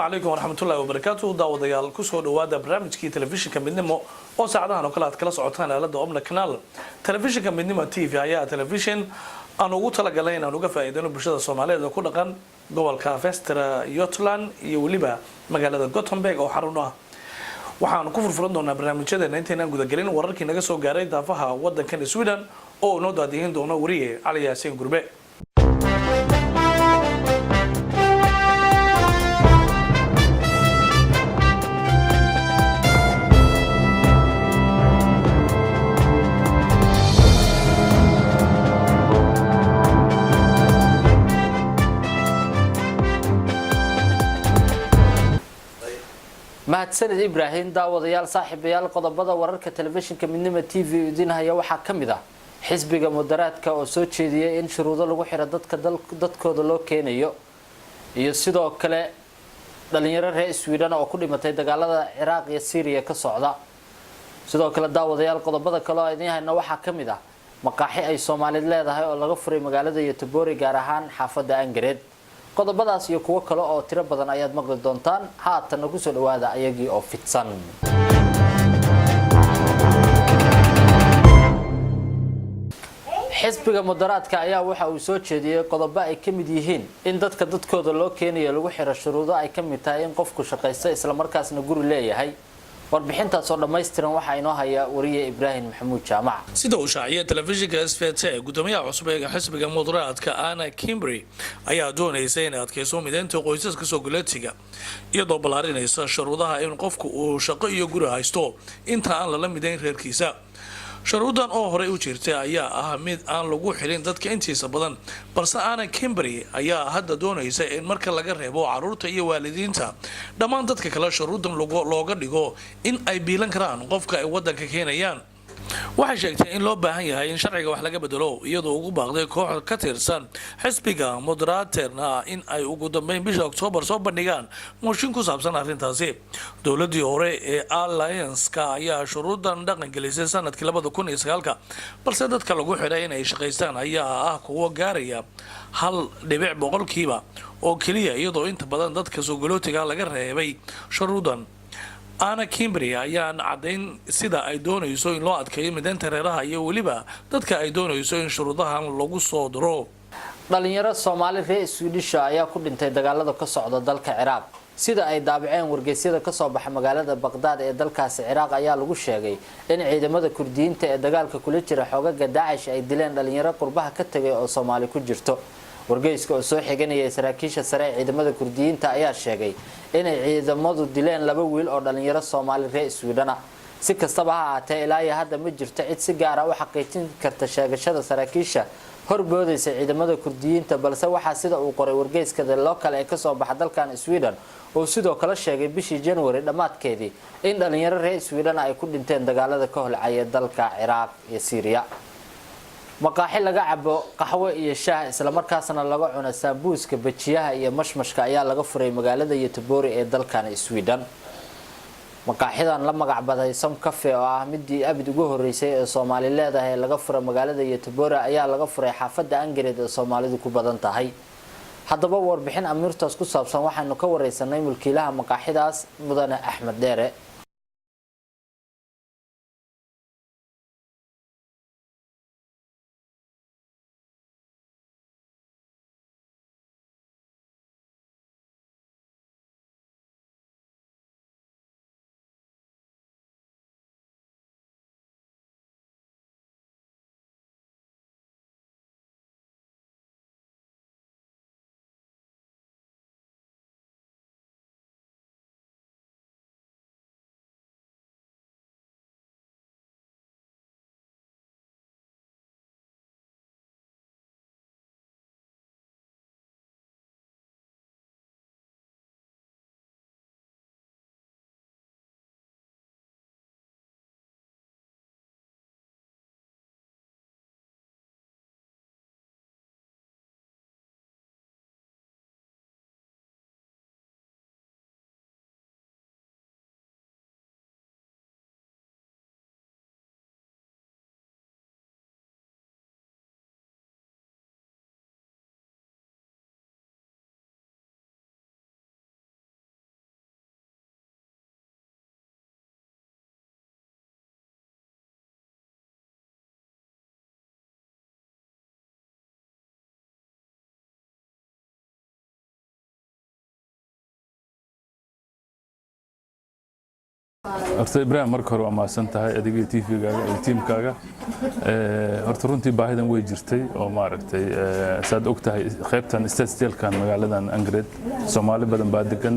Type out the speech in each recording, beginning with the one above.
عليكم ورحمة الله وبركاته داوديال كسو دوادا برنامجكي تلفزيون كمدنمو oo saacadahan oo kala aad kala socotaan aalada Omna Canal telefishinka midnimo TV ayaa telefishin aan ugu talagalay inaan uga faa'iideyno bulshada Soomaaliyeed oo ku dhaqan gobolka Västra Götaland iyo waliba magaalada Gothenburg oo xarun ah waxaan ku furfuran doonaa barnaamijyadeena intaynaan guda galin wararkii naga soo gaaray daafaha wadankan Sweden oo noo daadihin doona wariye Cali Yaasiin Gurbe mahadsanid Ibrahim daawadayaal saaxiibayaal qodobada wararka telefishinka midnimo TV idinaya waxa kamid ah xisbiga mudaraadka oo soo jeediyay in shuruudo lagu xiro dadkooda loo keenayo iyo sidoo kale dhalinyaro reer Sweden oo ku dhimatay dagaalada Iraq iyo Syria ka socda sidoo kale daawadayaal qodobada kale oo idinayna waxa kamid ah maqaaxi ay Soomaaliyeed leedahay oo laga furay magaalada Göteborg gaar ahaan xaafadda Angered qodobadaas iyo kuwa kale oo tiro badan ayaad maqli doontaan haatan ku soo dhawaada ayagii oo fidsan xisbiga mudaraadka ayaa waxa uu soo jeediyay qodobo ay kamid yihiin in dadkooda loo keenayo lagu xiro shuruudo ay kamid tahay in qofku shaqaysto isla markaasna guri leeyahay warbixintaas oo dhameystiran waxa inoo haya wariye Ibrahim Maxamuud Jaamac sida uu shaaciyay telefishinka SVT gudoomiyaha cusub ee xisbiga mudaraadka Anna Kimberley ayaa doonaysa in adkayso mideynta qoysaska soo gulatiga iyadoo balaarinaysa shuruudaha in qofku uu shaqo iyo guri haysto inta aan la mideyn reerkiisa shuruudan oo hore u jirtay ayaa ah mid aan lagu xirin dadka intiisa badan balse Anna Kimberley ayaa hadda doonaysa in marka laga reebo caruurta iyo waalidiinta dhammaan dadka kale shuruudan looga dhigo in ay biilan karaan qofka ay wadanka keenayaan waxay sheegtay in loo baahan yahay in sharciga wax laga bedelo iyadoo ugu baaqday koox ka tirsan xisbiga moderatorna in ay ugu dambeyn bisha October soo bandhigaan mooshin ku saabsan arrintaasi dawladii hore ee Alliance-ka ayaa shuruudan dhaqan gelisay sanadkii 2009 balse dadka lagu xiray in ay shaqeystaan ayaa ah kuwa gaaraya 1% oo kaliya iyadoo inta badan dadka soo galootiga laga reebay shuruudan Anna Kimberley ayaa cadeyn sida ay doonayso in loo adkeeyo mideynta reeraha iyo waliba dadka ay doonayso in shuruudahan lagu soo diro dhalinyaro Soomaali reer Swedish ayaa ku dhintay dagaalada ka socda dalka Iraq sida ay daabaceen wargeysyada ka soo baxay magaalada Baghdad ee dalkaas Iraq ayaa lagu sheegay in ciidamada Kurdiyiinta ee dagaalka kula jira xoogagga Daesh ay dileen dhalinyaro qurbaha ka tagay oo Soomaali ku jirto wargeyska oo soo xiganaya saraakiisha sare ee ciidamada Kurdiyiinta ayaa sheegay in ay ciidamadu dileen laba wiil oo dhalinyaro Soomaali reer Sweden si kastaba ha ahaatee ilaa hadda ma jirto cid si gaar ah u xaqiijin karta sheegashada saraakiisha horboodaysa ciidamada Kurdiyiinta balse waxa sida uu qoray wargeyska local ee ka soo baxa dalkan Sweden oo sidoo kale sheegay bishii January dhamaadkeedii in dhalinyaro reer Sweden ay ku dhinteen dagaalada ka holcaya dalka Iraq iyo Syria maqaaxi laga cabo qaxwo iyo shaah isla markaasna laga cuno sambuuska bajiyaha iyo mashmashka ayaa laga furay magaalada Göteborg ee dalkan Sweden maqaaxidan la magac baday Som Cafe oo ah midii abid ugu horeysay ee Soomaali leedahay laga furay magaalada Göteborg ayaa laga furay xaafadda Angered ee Soomaalidu ku badan tahay haddaba warbixin amirtaas ku saabsan waxaanu ka wareysanay mulkiilaha maqaaxidaas mudane Axmed Dheere horta Ibrahim marka hore waa maasan tahay adigii TV-gaaga iyo teamkaaga horta runtii baahidan way jirtay oo maaragtay saad og tahay qaybtan state-kan magaaladan Angred Soomaali badan baa degan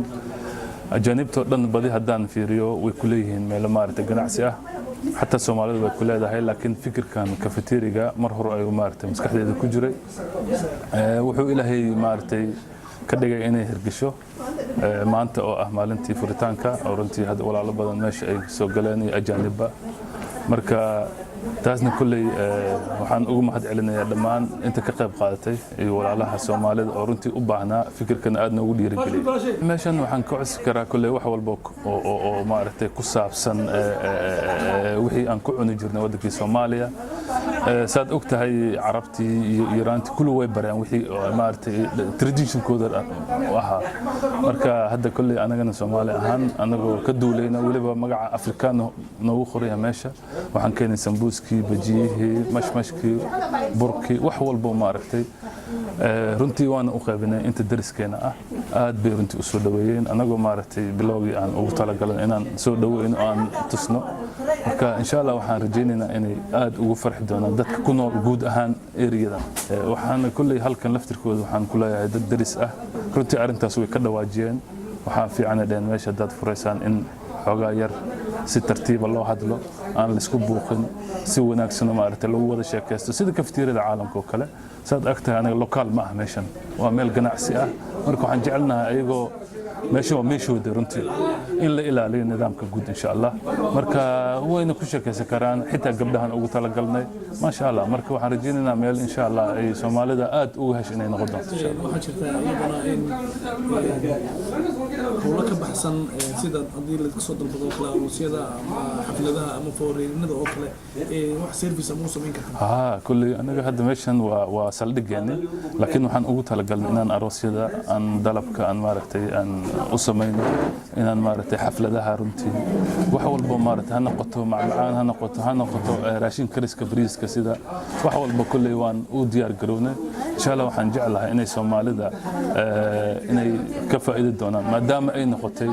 ajaanibto dhan badi haddaan fiiriyo way ku leeyihiin meel maaragtay ganacsi ah حتى Soomaalidu way ku leedahay laakiin fikirkan cafeteria mar hore ay maartay maskaxdeeda ku jiray wuxuu ilaahay maartay ka dhigay inay hirgasho maanta oo ah maalintii furitaanka oo runtii hadda walaalo badan meesha ay soo galeen ajaanibba marka taasna kulay waxaan ugu mahad celinayaa dhammaan inta ka qayb qaadatay iyo walaalaha Soomaalida oo runtii u baahnaa fikirkan aadna ugu dhiirigeliyay meeshan waxaan ka codsi karaa kulay wax walba oo maaragtay ku saabsan wixii aan ku cuni jirnay wadankii Soomaaliya saad og tahay Carabtii iyo Iiraantii kullu way bareen wixii maaragtay tradition-kooda ahaa marka hadda kulay anagana Soomaali ahaan anagoo ka duulayna waliba magaca Afrikaan noogu qoraya meesha waxaan keenay sambuuskii bajiyihii mashmashkii burkii wax walba maaragtay runtii waan u qaybinay inta dariskeena ah aad bay runtii u soo dhaweeyeen anagoo maaragtay bilowgii aan ugu talagalay inaan soo dhaweeyno aan tusno marka insha Allah waxaan rajaynaynaa inay aad ugu farxi doonaan dadka ku nool guud ahaan area-dan waxaan kulay halkan laftirkooda waxaan ku leeyahay dad daris ah runtii arintaas way ka dhawaajiyeen waxaan fiicnaa meesha dad fureysaan in xogaa yar si tartiib loo hadlo aan la isku buuqin si wanaagsan maaragtay lagu wada sheekaysto sida kaftiirada caalamka oo kale saad agtahay aniga local ma ah meeshan waa meel ganacsi ah marka waxaan jecelnahay ayagoo meesha waa meeshooda runtii in la ilaaliyo nidaamka guud insha Allah marka wayna ku sheekaysan karaan xitaa gabdhahan ugu talagalnay ma sha Allah marka waxaan rajaynaynaa meel insha Allah ay Soomaalida aad ugu hesho inay noqoto insha Allah waxa jirta iyadana in hawlo ka baxsan sida hadii la soo dalbado kalaasiyada ama xafladaha ama fooreenada oo kale wax service ama sameyn kartaa kulli anaga hadda meeshan waa saldhigeena laakiin waxaan ugu talagalnay inaan aroosyada aan dalabka aan maaragtay aan u sameeyno inaan maaragtay xafladaha runtii wax walba maaragtay ha noqoto macmacaan ha noqoto raashin kariska bariiska sida wax walba kulli waan u diyaar garownay insha Allah waxaan jeclahay inay Soomaalida inay ka faa'iido doonaan maadaama ay noqotay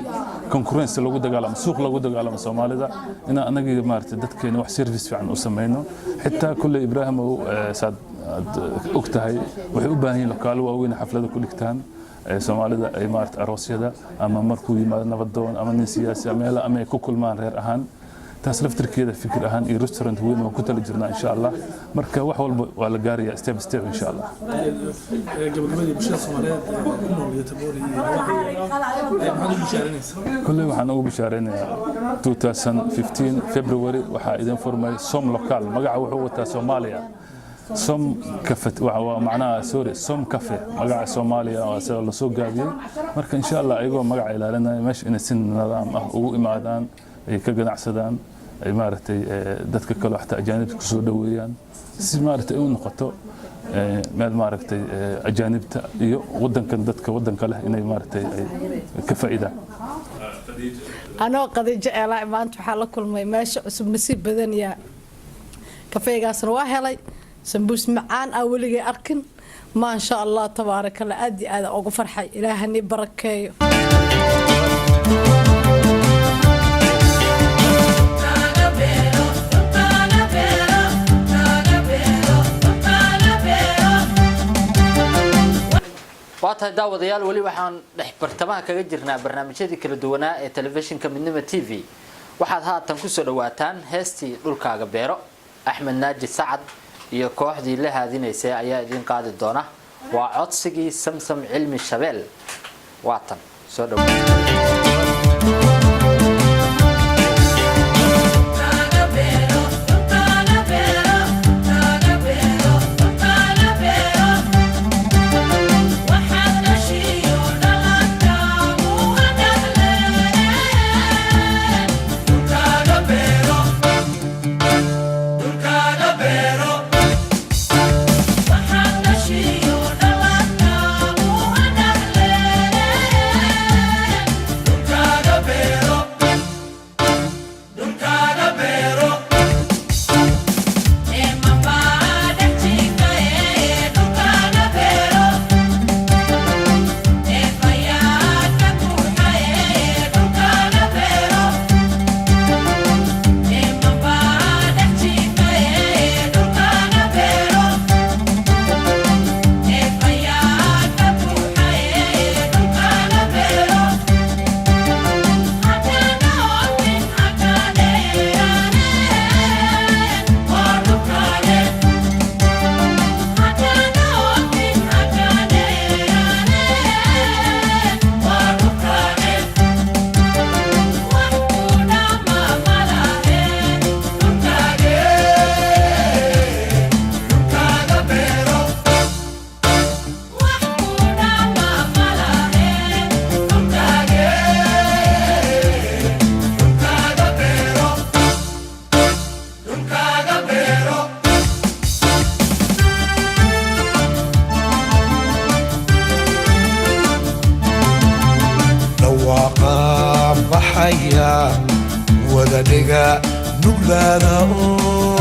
concurrence lagu dagaalamo suuq lagu dagaalamo Soomaalida in anaga maaragtay dadkeena wax service fiican u sameeyno xitaa kulli Ibrahim oo saad ogtahay waxay u baahan yihiin lokaal waaweyn xaflada ku dhigtaan Soomaalida ay maaragtay aroosyada ama markuu yimaado nabadoon ama nin siyaasi ama ay ku kulmaan reer ahaan taas laftirkeeda fikir ahaan iyo restaurant weyn oo ku tala jirnaa insha Allah marka wax walba waa la gaarayaa step step insha Allah gabagabadii bulshada Soomaaliyeed ku nool iyo taboori kulli waxaan ugu bishaareynaa 2015 February waxa idin furmay som local magaca wuxuu wataa Soomaaliya som cafe waa macnaha sorry som cafe magaca Soomaaliya oo asal la soo gaabiyay marka insha Allah ayagoo magaca ilaalinaya meesha in si nidaam ah ugu imaadaan ay ka ganacsadaan ay maaragtay dadka kale waxta ajaanibta ku soo dhaweeyaan si maaragtay uu noqoto meel maaragtay ajaanibta iyo wadankan dadka wadanka leh inay maaragtay ka faa'iidaan anoo qadiijo eelaa maanta waxaa la kulmay meesha cusub nasiib badan yaa kafeegaasna waa helay sambuus macaan ah weligay arkin ma sha Allah tabaaraka Allah aad iyo aad ugu farxay ilaahani barakeeyo waata daawadayaal wali waxaan bartamaha kaga jirnaa barnaamijyadii kala duwanaa ee telefishinka Midnimo TV waxaad haatan ku soo dhawaataan heestii dhulkaaga beero Axmed Naaji Sacad iyo kooxdii la haadinaysay ayaa idin qaadi doona waa codsigii Samsam Cilmi Shabeel waatan soo dhawaada Better. baxaya wada dhiga nuglaada oo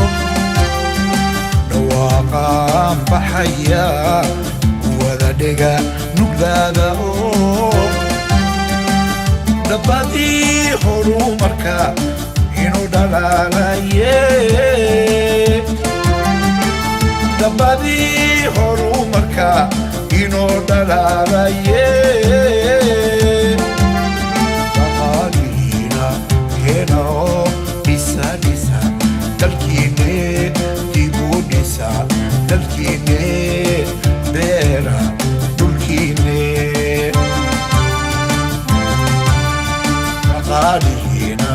dhawaaqaan baxaya wada dhiga nuglaada oo dabadii horumarka inuu dhalaalaye dabadii horumarka inuu dhalaalaye dhaqaalihiina keena oo dhisa dhisa dalkiine dib u dhisa dalkiine beera dhulkiine dhaqaalihiina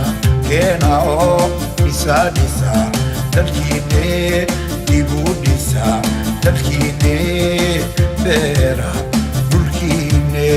keena oo dhisa dhisa dalkiine dib u dhisa dalkiine beera dhulkiine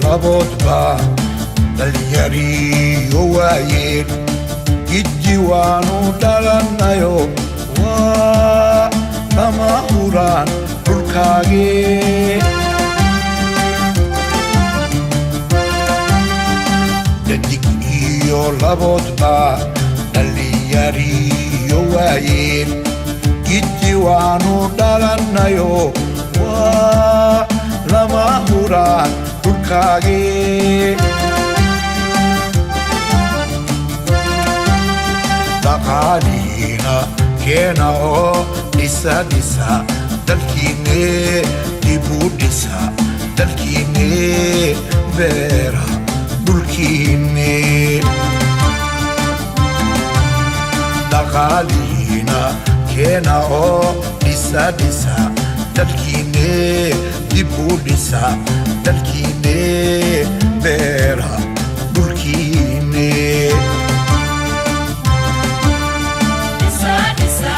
labodba dhalinyariyo waayeen gidji waanu dhalanayo waa lama huraan dhulkaagee dhadig iyo labodba dhalinyariyo waayeen gidji waanu dhalanayo waa lama huraan dhulkaagee dhaqaalihiina keena oo dhisa dhisa dalkiine dib u dhisa dalkiine beera dhulkiine dhaqaalihiina keena oo dhisa dhisa dalkiine dib u dhisa dalkiine beera dhulkiine Disa, disa,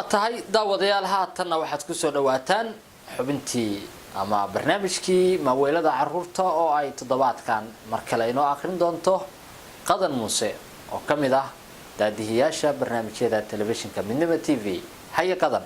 waa tahay daawadayaal haatanna waxaad ku soo dhawaataan xubintii ama barnaamijkii maaweelada caruurta oo ay toddobaadkan mar kale inoo akhrin doonto qadan muuse oo ka mid ah daadihiyaasha barnaamijyada telefishinka midnimo TV haya qadan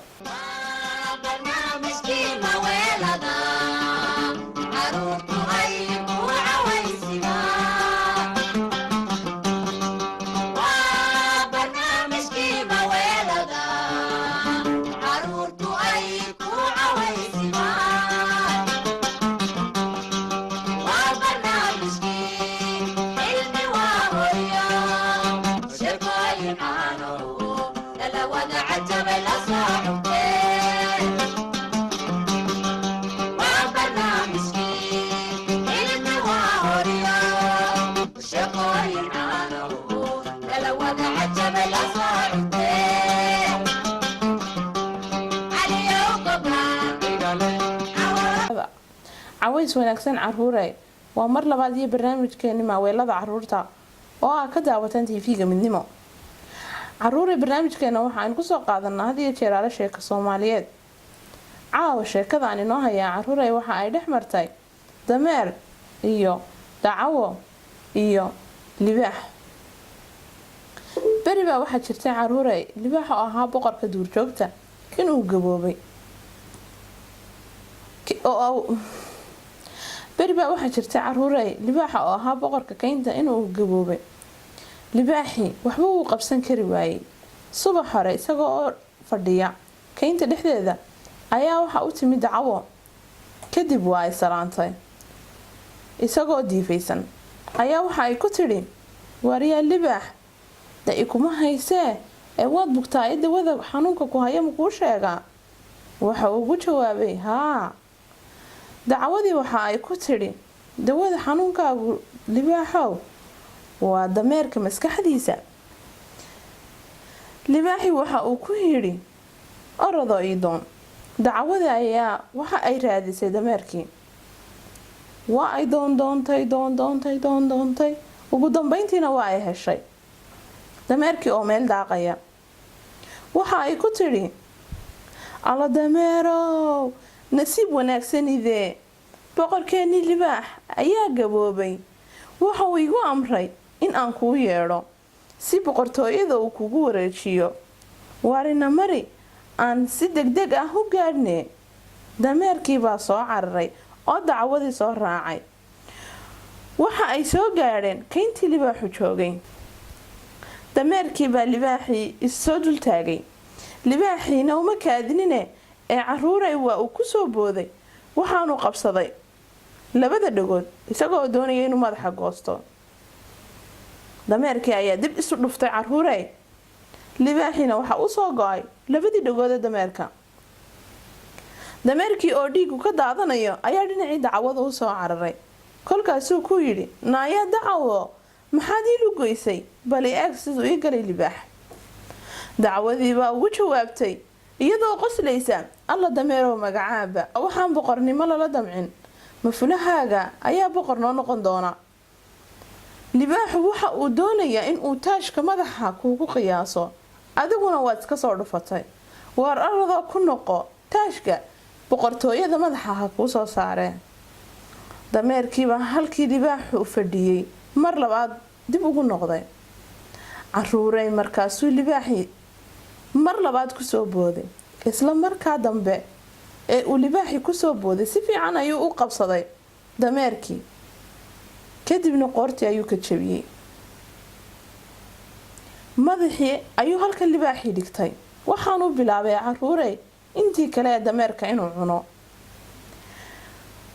caways wanaagsan caruuray waa mar labaad iyo barnaamijkeeni maaweelada caruurta oo ah ka daawatan TV-ga midnimo caruuray barnaamijkeena waxaan ku soo qaadanaa had iyo jeer ala sheeko Soomaaliyeed caawa sheekadaan inoo hayaa caruuray waxa ay dhex martay dameer iyo dacawo iyo libaax beriba waxa jirtay caruuray libaax oo ahaa boqorka duurjoogta inuu gaboobay beriba waxa jirtay caruuray libaaxa oo ahaa boqorka kaynta inuu gaboobay libaaxi waxba uu qabsan kari waayay subax hore isagoo oo fadhiya kaynta dhexdeeda ayaa waxa u timid dacawo kadib waa ay salaantay isagoo diifaysan ayaa waxa ay ku tiri wariyaa libaax da ikuma haysee ee waad bugtaa dawada xanuunka ku haya ma kuu sheegaa waxa uu ugu jawaabay haa dacawadii waxa ay ku tiri dawada xanuunkaagu libaaxow waa dameerka maskaxdiisa libaaxi waxa uu ku yiri orado iidoon dacawada ayaa waxa ay raadisay dameerkii waa ay doontay ugu dambeyntiina waa ay heshay dameerkii oo meel daaqaya waxa ay ku tiri ala dameerow nasiib wanaagsanidee boqorkeeni libaax ayaa gaboobay waxa uu igu amray in aan kuu yeedho si boqortooyada uu kugu wareejiyo waarina mari aan si degdeg ah u gaadhne dameerkii baa soo cararay oo dacawadii soo raacay waxa ay soo gaadheen kayntii libaaxu joogay dameerkii baa libaaxii isoo dul taagay libaaxiina uma kaadinine ee caruuray waa uu ku soo booday waxaanu qabsaday labada dhagood isagoo doonaya inuu madaxa goosto dameerkii ayaa dib isu dhuftay caruuray libaaxiina waxa uu soo go'ay labadii dhagood ee dameerkii oo dhiigu ka daadanayo ayaa dhinacii dacwada u soo cararay kolkaasuu ku yidhi naaya dacawo maxaad ii lugoysay bal eeg siduu ii galay libaax dacwadii baa ugu jawaabtay iyadoo qoslaysa alla dameerow magacaaba waxaan boqornimo lala damcin mafulahaaga ayaa boqor noo noqon doona libaaxu waxa uu doonayaa in uu taashka madaxa kuugu qiyaaso adiguna waad iska soo dhufatay waar arado ku noqo taashka boqortooyada madaxa ha kuu soo saareen dameerkiiba halkii libaaxu u fadhiyey mar labaad dib ugu noqday caruuray markaasuu libaaxi mar labaad ku soo booday isla markaa dambe ee uu libaaxi ku soo booday si fiican ayuu u qabsaday dameerkii kadibna qoortii ayuu ka jabiyey madaxii ayuu halka libaaxii dhigtay waxaanu bilaabay caruuray intii kale ee dameerka inuu cuno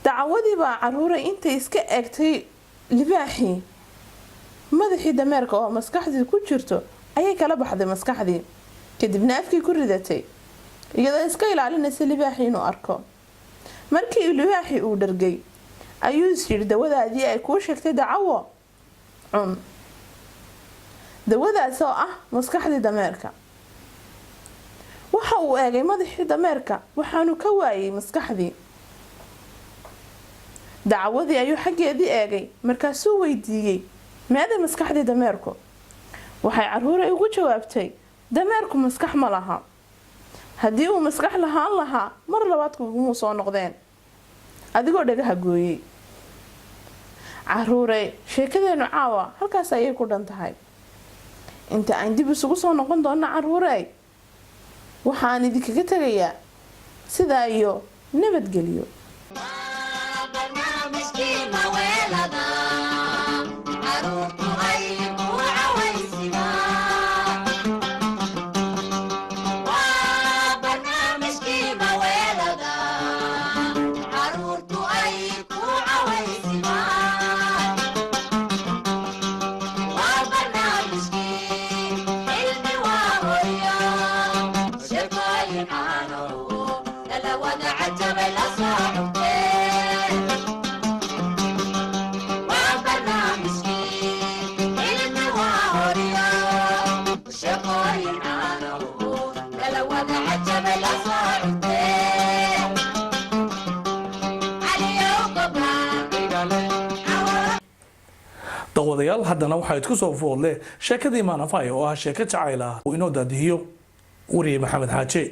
dacawadii baa caruuray intay iska eegtay libaaxii madaxii dameerka oo maskaxdii ku jirto ayay kala baxday maskaxdii kadibna afkii ku ridatay iyadoo iska ilaalinaysa libaaxii inuu arko markii libaaxii uu dhargay ayuu is yidhi dawadaadii ay kuu sheegtay dacawo cun dawadaas oo ah maskaxdii dameerka waxa uu eegay madaxii dameerka waxaanu ka waayay maskaxdii dacawadii ayuu xaggeedii eegay markaasuu weydiiyey meeday maskaxdii dameerku waxay caruuray ugu jawaabtay dameerku maskax ma laha haddii uu maskax lahaan lahaa mar labaad kugumuu soo noqdeen adigoo dhagaha gooyey. caruurey sheekadeenu caawa halkaas ayay ku dhan tahay. inta aan dib isugu soo noqon doona caruurey waxaan idinkaga tegayaa sidaa iyo nabadgelyo. dawadayaal haddana waxaa isku soo foodle sheekadii maanafay oo ah sheeko jacayl ah uu inoo daadihiyo wariye maxamed xaaje.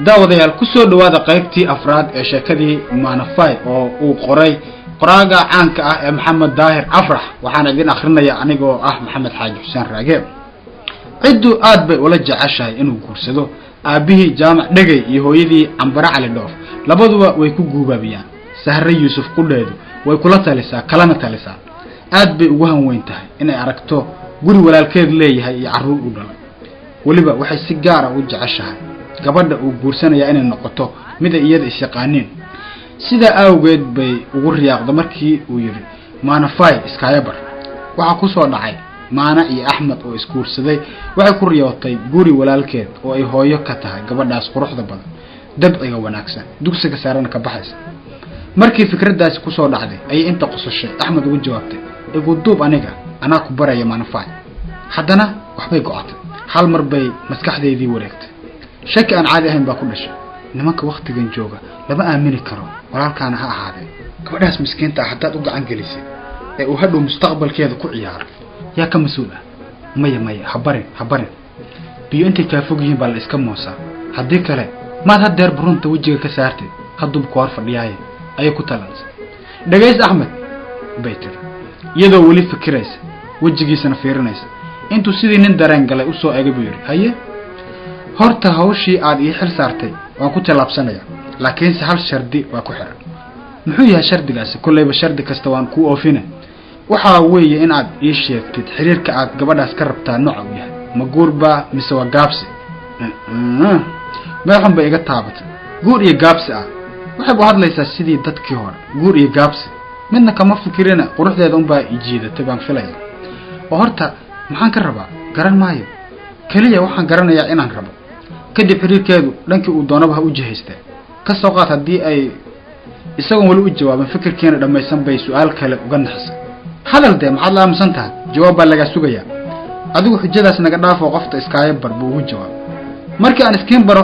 daawadayaal ku soo dhawaada qaybtii afraad ee sheekadii maanafay oo uu qoray qoraaga caanka ah ee maxamed daahir afrax. waxaan idin akhrinaya anigoo ah maxamed xaaji xuseen raage. ciddu aad bay ula jeceshahay inuu guursado aabihii jaamac dhegay iyo hooyadii cambara cali dhoof labaduba way ku guubaabiyaan. sahre yuusuf qudheedu way kula talisaa kalana talisaa. aad bay ugu hanweyn tahay inay aragto guri walaalkeed leeyahay iyo carruur u dhalay. weliba waxay si gaar ah u jeceshahay gabadha uu guursanaya inay noqoto mid ay iyada isaqaaniin. sidaa awgeed bay ugu riyaaqdo markii uu yidhi maanafay iskaayabar. waxaa ku soo dhacay maana iyo axmed oo isguursaday. waxay ku riyootay guri walaalkeed oo ay hooyo ka tahay gabadhaas quruxda badan, dabciga wanaagsan, dugsiga saarana ka baxaysa. markii fikradaasi ku soo dhacday ayay inta qosashay axmed ugu jawaabtay igu duub aniga anaa ku baraya maanafay. haddana waxbay go'atay. hal mar bay maskaxdeedii wareegtay. shaki aan caadi ahayn baa ku dhashay. nimanka waqtigan jooga lama aamini karo, walaalkaana ha ahaadee. gabadhaas miskiinta ah haddaad u gacan gelisay ee uu hadhow mustaqbalkeeda ku ciyaaro yaa ka mas-uul ah. maya ha barin biyo intay kaa fog yihiin baa la iska moosaa. haddii kale maad haddeer burunta wejiga ka saartay hadduu ku hor fadhiyaaye ayay ku talansay. dhagays axmed bay tiri iyadoo weli fikiraysa, wejigiisana fiirinaysa. intuu sidii nin dareen galay usoo egay buu yidhi haye horta hawshii aad ii xil saartay waan ku tallaabsanaya, laakiinse hal shardi waa ku xiran. muxuu yahay shardigaasi? kollayba shardi kasta waan kuu oofina. waxaa weeye in aad ii sheegtid xiriirka aad gabadhaas ka rabtaa nooca uu yahay. ma guur baa mise waa gaabsi? meexun bay iga taabatay. guur iyo gaabsi ah waxay u hadlaysaa sidii dadkii hore. guur iyo gaabsi midna kama fikirina, quruxdeeda unbaa i jiidatay baan filaya. oo horta maxaan ka rabaa garan maayo, keliya waxaan garanayaa inaan rabo. kadib xiriirkeedu dhankii uu doonaba ha u jihaystay. ka soo qaad haddii ay isagoon weli u jawaabin fikirkeena dhammaysan bay su-aal kale uga naxisay. hadal dee maxaad la aamusan tahay? jawaab baa lagaa sugayaa. adigu xujadaas naga dhaafoo qofta iskaayo bar buu ugu jawaabay. markii aan iskiin baro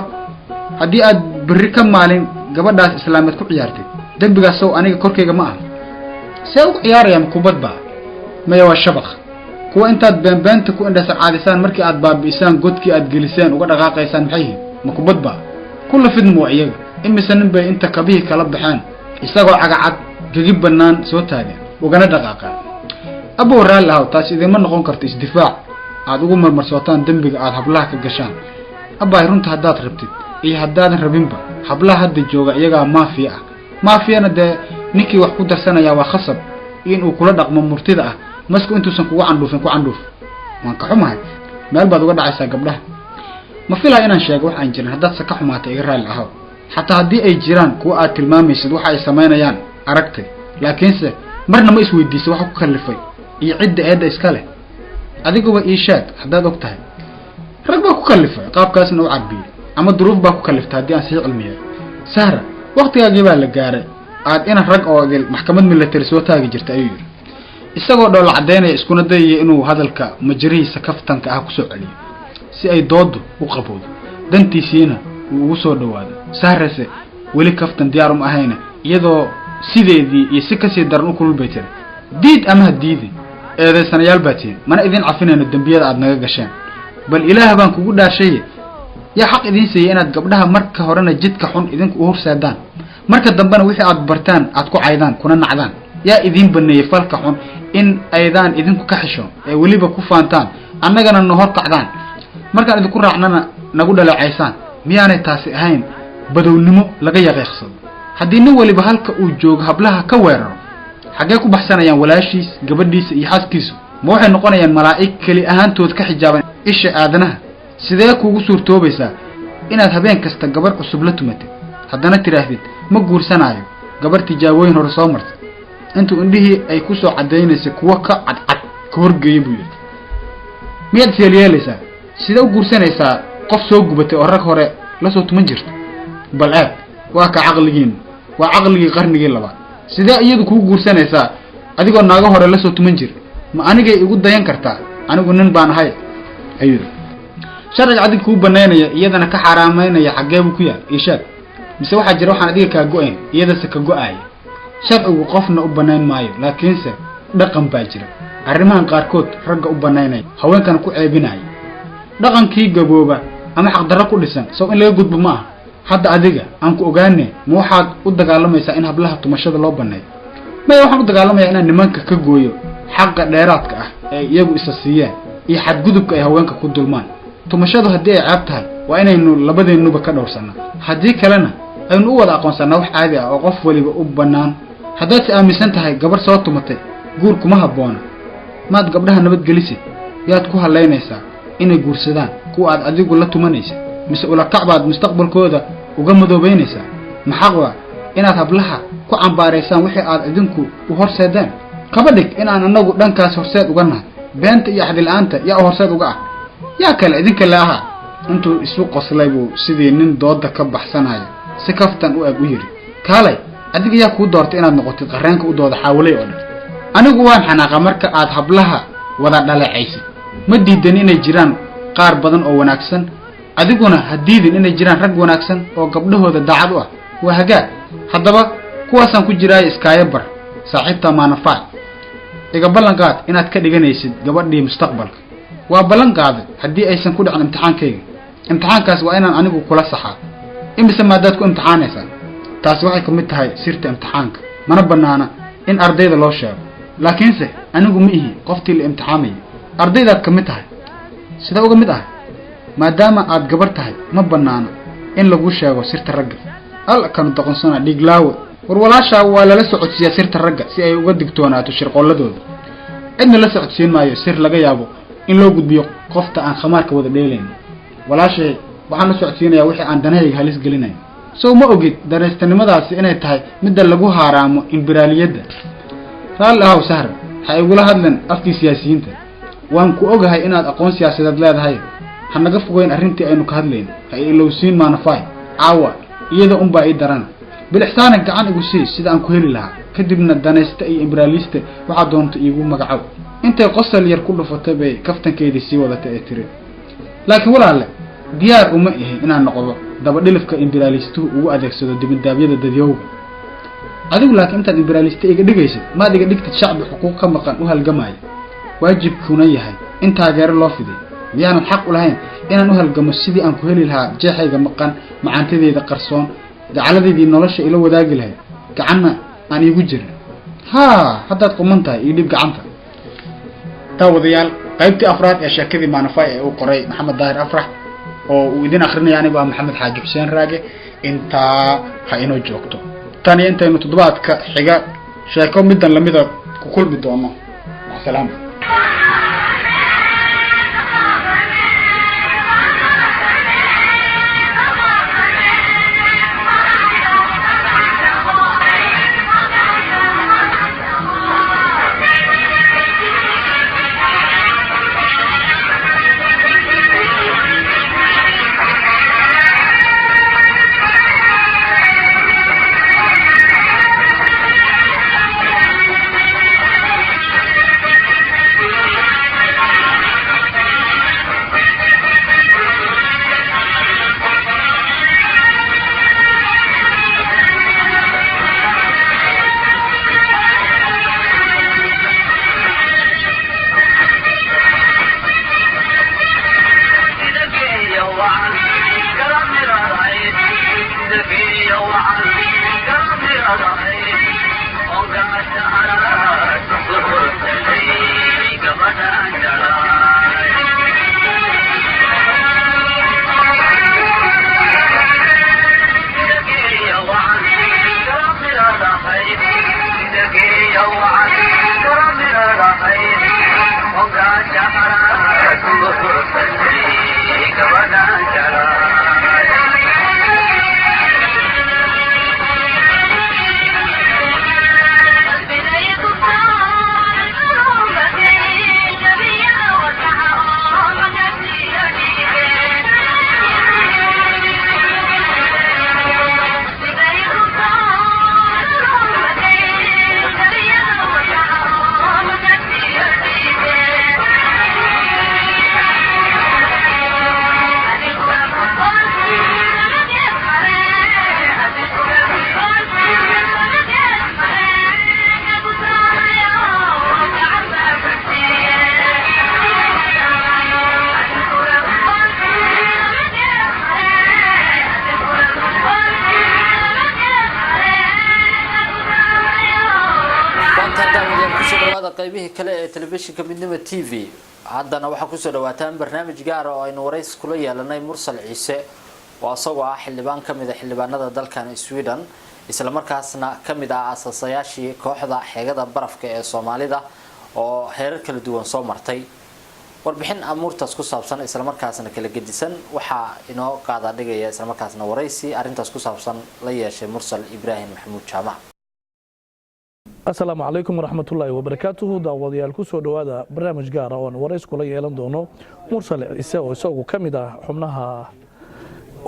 haddii aad berri ka maalin gabadhaas islaameed ku ciyaartay dembigaas sow aniga korkayga ma aha. see ugu ciyaarayaan kubad baa? maya waa shabaq. kuwa intaad beenbeenta ku indhasan caadisaan markii aad baabi'isaan godkii aad geliseen uga dhaqaaqaysaan maxay yihiin? ma kubad baa? kulla fidm waa iyaga. imise nin bay inta kabihii kala baxeen isagoo cagacad gegi bannaan soo taageen ugana dhaqaaqeen. abow raalli ahaw, taas idinma noqon karto isdifaac aad ugu marmarsootaan dembiga aad hablaha ka gashaan. abbaay runta haddaad rabtid iyo haddaadan rabinba hablaha hadda jooga iyagaa maafiya ah. maafiyana dee ninkii wax ku darsanayaa waa khasab inuu kula dhaqmo murtida ah masku intuusan kugu candhuufin ku candhuuf waan ka xumahay meel baad uga dhacaysaa gabdhaha ma filaa inaan sheego wax aan jirin haddaad ka xumaatay iga raali ahaw xataa haddii ay jiraan kuwa aad tilmaamaysid waxa ay samaynayaan aragtay laakiinse marna ma isweydiisay waxa ku kallifay iyo cidda eedda iska leh adiguba ii sheeg haddaad og tahay rag baa ku kallifay qaabkaasna u carbiyey ama duruuf baa ku kalliftay haddii aan sii cilmiyay sahra waqtigaagii baa la gaaray aad ina rag oo idil maxkamad military soo taagi jirta ayuu yidhi isagoo dhoola caddaynaya iskuna dayaya inuu hadalka majrihiisa kaftanka ah kusoo celiyo si ay doodu u qabowdo dantiisiina uu ugu soo dhawaado sahrase weli kaftan diyaar uma ahayna iyadoo sideedii iyo si kasii daran u kulul bay tiri diid ama ha diidi eedaysanayaal baa tihin mana idin cafinayno dembiyada aad naga gasheen bal ilaah baan kugu dhaashaye yaa xaq idiin siiyey inaad gabdhaha marka horena jidka xun idinku u horsaadaan marka dambena wixii aad bartaan aad ku caydaan kuna nacdaan yaa idiin baneeyey falka xun in aydaan idinku ka xishoon ee weliba ku faantaan annagana na hor kacdaan markaan idinku raacnana nagu dhaleecaysaan miyaanay taasi ahayn badownimo laga yaqiiqsado haddii nin waliba halka uu joogo hablaha ka weeraro xaggee ku baxsanayaan walaashiis gabadhiisa iyo xaaskiisu ma waxay noqonayaan malaa'ig keli ahaantood ka xijaaban isha aadanaha sidee kuugu suurtoobaysaa inaad habeen kasta gabar cusub la tumatid haddana tidhaahdid ma guursanaayo gabar tijaabooyin hore soo martay intuu indhihii ay ku soo caddaynaysay kuwo ka cadcad ka horgeeya buu yidhi miyaad isyeelyeelaysaa sidee u guursanaysaa qof soo gubatay oo rag hore la soo tuman jirta bal aad waa ka caqligiinu waa caqligii qarnigii labaad sidee iyadu kuu guursanaysaa adigoo naago hore la soo tuman jir ma anigay igu dayan kartaa anigu nin baan ahay ayuu sharciga adig kuu banaynaya iyadana ka xaraamaynaya xaggee buu ku yaal ishaad mise waxaa jira waxaan adiga kaa go-ayn iyadase ka go-aaya sharcigu qofna u banayn maayo laakiinse dhaqan baa jira arrimahan qaarkood ragga u banaynaya haweenkana ku ceebinaya dhaqankii gabooba ama xaqdarro ku dhisan sow in laga gudbo ma aha hadda adiga aan ku ogaane ma waxaad u dagaalamaysaa in hablaha tumashada loo baneeyo maya waxaan u dagaalamayaa inaan nimanka ka gooyo xaqa dheeraadka ah ee iyagu isa siiyeen iyo xadgudubka ay haweenka ku dulmaan tumashadu haddii ay ceeb tahay waa inaynu labadeennuba ka dhowrsanaa haddii kalena aynu u wada aqoonsanaa wax caadi ah oo qof waliba u bannaan haddaad si aaminsan tahay gabar soo tumatay guur kuma habboona maad gabdhaha nabadgelisid yaad ku halaynaysaa inay guursadaan kuwa aad adigu la tumanaysa mise ulakac baad mustaqbalkooda uga madoobaynaysaa maxaq waa inaad hablaha ku cambaaraysaan wixii aad idinku u horseedeen kaba dhig inaan anagu dhankaas horseed uga nahay beenta iyo axdila-aanta yaa u horseed uga ah yaa kale idinka le ahaa intuu isu qoslay buu sidii nin dooda ka baxsanaya si kaftan u eg u yidhi kaalay adiga yaa kuu doortay inaad noqotid qareenka u dooda xaawilay oo dhan anigu waan xanaaqa marka aad hablaha wada dhaleecaysid ma diidan inay jiraan qaar badan oo wanaagsan adiguna ha diidin inay jiraan rag wanaagsan oo gabdhahooda daacad u ah waa hagaag haddaba kuwaasaan ku jiraayo iskaayo bar saaxiibta maanafaac iga ballan qaad inaad ka dhiganaysid gabadhii mustaqbalka waa ballan qaaday haddii aysan ku dhicin imtixaankayga imtixaankaas waa inaan anigu kula saxaa imise maadaad ku imtixaanaysaa taasi waxay ka mid tahay sirta imtixaanka mana bannaana in ardayda loo sheego laakiinse anigu ma ihi qoftii la imtixaamayay ardaydaad ka mid tahay sida uga mid ah maadaama aad gabar tahay ma bannaana in lagu sheego sirta ragga alla kanu doqonsana dhiglaawe war walaashaa waa lala socodsiiyaa sirta ragga si ay uga digtoonaato shirqooladooda cidna la socodsiin maayo sir laga yaabo in loo gudbiyo qofta aan khamaarka wada dheelayn walaashay waxaan la socodsiinayaa wixii aan danahayga halis gelinayo sow ma ogid daraystanimadaasi inay tahay midda lagu haaraamo imbiraaliyadda raalli ahow sahra ha igula hadlan afkii siyaasiyiinta waan ku ogahay inaad aqoon siyaasadeed leedahay ha naga fogeyn arrintii aynu ka hadlayn ha ilowsiin maanafaay caawa iyada unbaa ii darana bilixsaana gacan igu sii sida aan ku heli lahaa kadibna danaysta iyo imbiraalista waxaa doonta iigu magacow intay qosol yar ku dhufatay bay kaftankeedii sii wadatay ee tiri laakiin walaalle diyaar uma ihi inaan noqdo dabadhilifka imbiraalistuhu ugu adeegsado dibindaabyada dadyowga adigu laakiin intaad imbiraalista iga dhigaysid maad iga dhigtid shacbi xuquuq ka maqan u halgamaya waajibkuna yahay in taageero loo fiday miyaanan xaq u lahayn inaan u halgamo sidii aan ku heli lahaa jeexayga maqan macaantadeeda qarsoon gacaladeedii nolosha ila wadaagi lahayd gacanna aan iigu jirin haa haddaad quman tahay ii dhib gacanta daawadayaal qaybtii afraad ee sheekadii maanafay ee uu qoray maxamed daahir afrax oo uu idin akrinaya anigu ah maxamed xaaji xuseen raage intaa ha inoo joogto tan iyo intaynu toddobaadka xiga sheeko middan lamida ku kulmi doono salaam. qaybihii kale ee telefishinka midnimo TV haddana waxa ku soo dhawaataan barnaamij gaar ah oo aynu warays kula yeelanay Mursal Ciise oo asagoo ah xildhibaan kamid ah xildhibaanada dalkan Sweden isla markaasna kamid ah asaasayaashii kooxda xeegada barafka ee Soomaalida oo heerar kala duwan soo martay warbixin amuurtaas ku saabsan isla markaasna kala gedisan waxa inoo qaada dhigaya isla markaasna waraysi arintaas ku saabsan la yeeshay Mursal Ibrahim Maxamuud Jaamac. asalaamu calaykum waraxmatullaahi wabarakaatuhu daawadayaal ku soo dhawaada barnaamij gaar ah oo aan warays kula yeelan doono Mursal Ciise oo isagu ka mid ah xubnaha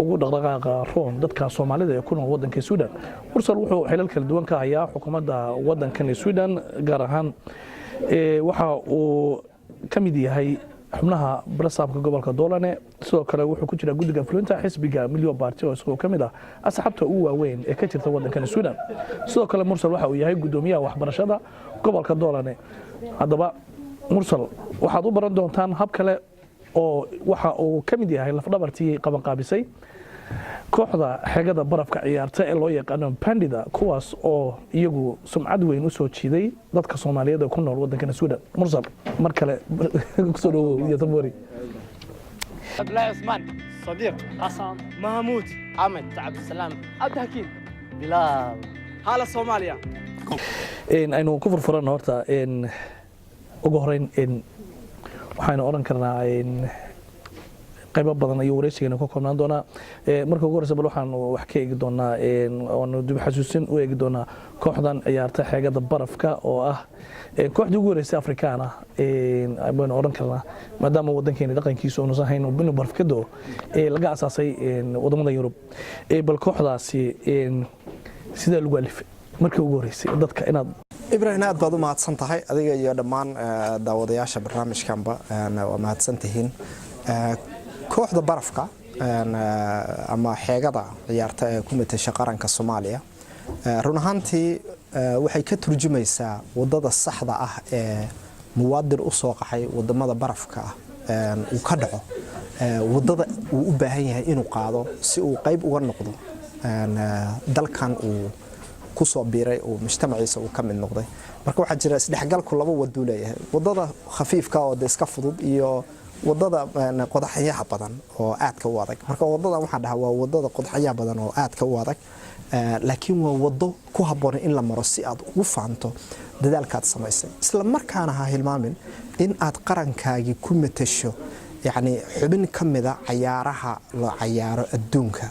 ugu dhaqdhaqaaqa roon dadka Soomaalida ee ku nool wadanka Sweden. Mursal wuxuu xilal kala duwan ka hayaa xukuumadda wadankan Sweden gaar ahaan waxa uu ka mid yahay xubnaha barsaabka gobolka Doolane sidoo kale wuxuu ku jira guddiga fulinta xisbiga Milyo Party oo isagoo kamid ah asxaabta ugu waaweyn ee ka jirta wadankan Sweden. sidoo kale Mursal waxa uu yahay gudoomiyaha waxbarashada gobolka Doolane. haddaba Mursal waxaad u baran doontaan hab kale oo waxa uu ka mid yahay lafdhabartii qaban qaabisay kooxda xeegada barafka ciyaarta ee loo yaqaan Pandida kuwaas oo iyagu sumcad weyn u soo jiiday dadka Soomaaliyeed ee ku nool wadankan Sweden. Mursal mar kale ku soo dhawow iyo tamboori. Abdullah Usman Sadiq Hassan Mahmoud Ahmed Abd Salam Abd Hakim Bilal hala Soomaaliya aynu ku furfuran horta ugu horeyn waxaan oran karnaa qaybo badan ayuu wareysigeena ku koobnaan doonaa. marka ugu horeysa bal waxaan wax ka eegi doonaa oo dib xasuusin u eegi doonaa kooxdan ciyaarta xeegada barafka oo ah kooxdii ugu horeysay Afrikaan ah ayaan oran karnaa maadaama wadankeena dhaqankiisu uu nasahayn inuu barafka doo laga asaasay wadamada Yurub. bal kooxdaasi sida lagu alifay markii ugu horeysay dadka inaad Ibrahim aad baad u mahadsan tahay adiga iyo dhammaan daawadayaasha barnaamijkanba waa mahadsan tihiin. kooxda barafka ama xeegada ciyaarta ee ku meesha qaranka Soomaaliya run ahaantii waxay ka turjumaysaa wadada saxda ah ee muwaadin u soo qaxay wadamada barafka uu ka dhaco wadada uu u baahan yahay inuu qaado si uu qayb uga noqdo dalkan uu ku soo biiray oo mujtamaciisa uu ka mid noqday. marka waxa jira isdhexgalku laba wado leeyahay wadada khafiifka oo iska fudud iyo wadada qodaxyaha badan oo aadka u adag marka wadadan waxaan dhahaa waa wadada qodaxyaha badan oo aadka u adag laakiin waa wado ku habboon in la maro si aad ugu faanto dadaalkaad samaysay isla markaana ha hilmaamin in aad qarankaagii ku matasho يعني xubin kamida ciyaaraha la ciyaaro adduunka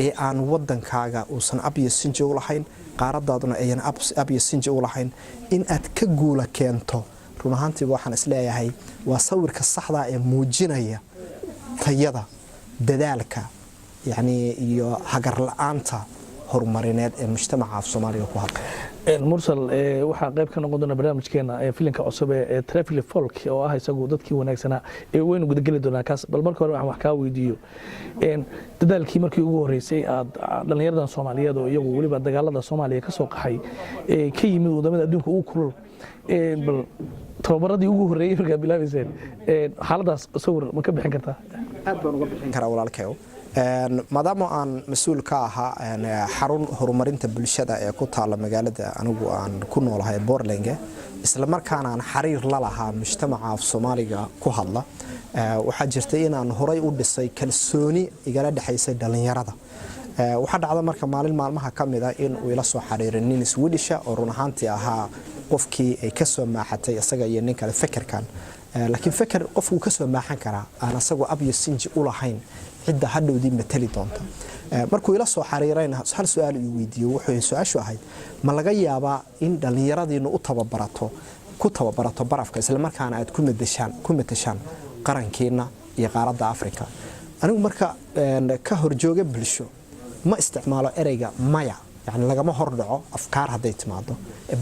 ee aan wadankaaga uusan abyo sinji u lahayn qaaradaaduna ayaan abyo sinji u lahayn in aad ka guula keento run ahaantii waxaan isleeyahay waa sawirka saxda ee muujinaya tayada dadaalka yani iyo hagar la'aanta horumarineed ee mujtamaca Soomaaliya ku hadla mursal waxa qayb ka noqon doona barnaamijkeena filimka cusub ee Travel Folk oo ah isagu dadkii wanaagsanaa ee weyn guda gali doona kaas bal marka hore waxaan wax ka weydiiyo dadaalkii markii ugu horeysay aad dhalinyarada Soomaaliyeed oo iyagu waliba dagaalada Soomaaliya ka soo qaxay ka yimid wadamada adduunka ugu kulul bal tababaradii ugu horeeyay marka bilaabayseen xaaladaas sawir ma ka bixin kartaa aad baan uga bixin karaa walaalkay maadaama aan mas'uul ka ahaa xarun horumarinta bulshada ee ku taala magaalada anigu aan ku noolahay Boorlenge isla markaana aan xiriir la lahaa mujtamaca Soomaaliga ku hadla waxa jirtay in aan horay u dhisay kalsooni igala dhaxaysay dhalinyarada waxa dhacda marka maalmaha kamida in uu ila soo xiriiray nin Swedish oo run ahaantii ahaa qofkii ay ka soo maaxatay isaga iyo nin kale fikirkan laakiin fikir qofku ka soo maaxan kara aan asagu abyo sinji u lahayn cidda hadhowdii matali doonta markuu ila soo xariirayna hal su'aal uu weydiiyay wuxuu su'aashu ahayd ma laga yaabaa in dhalinyaradiinu u tababarato barafka isla markaana aad ku matashaan qarankeena iyo qaaradda Afrika anigu marka ka horjooga bulsho ma isticmaalo ereyga maya yani lagama hordhaco afkaar haday timaado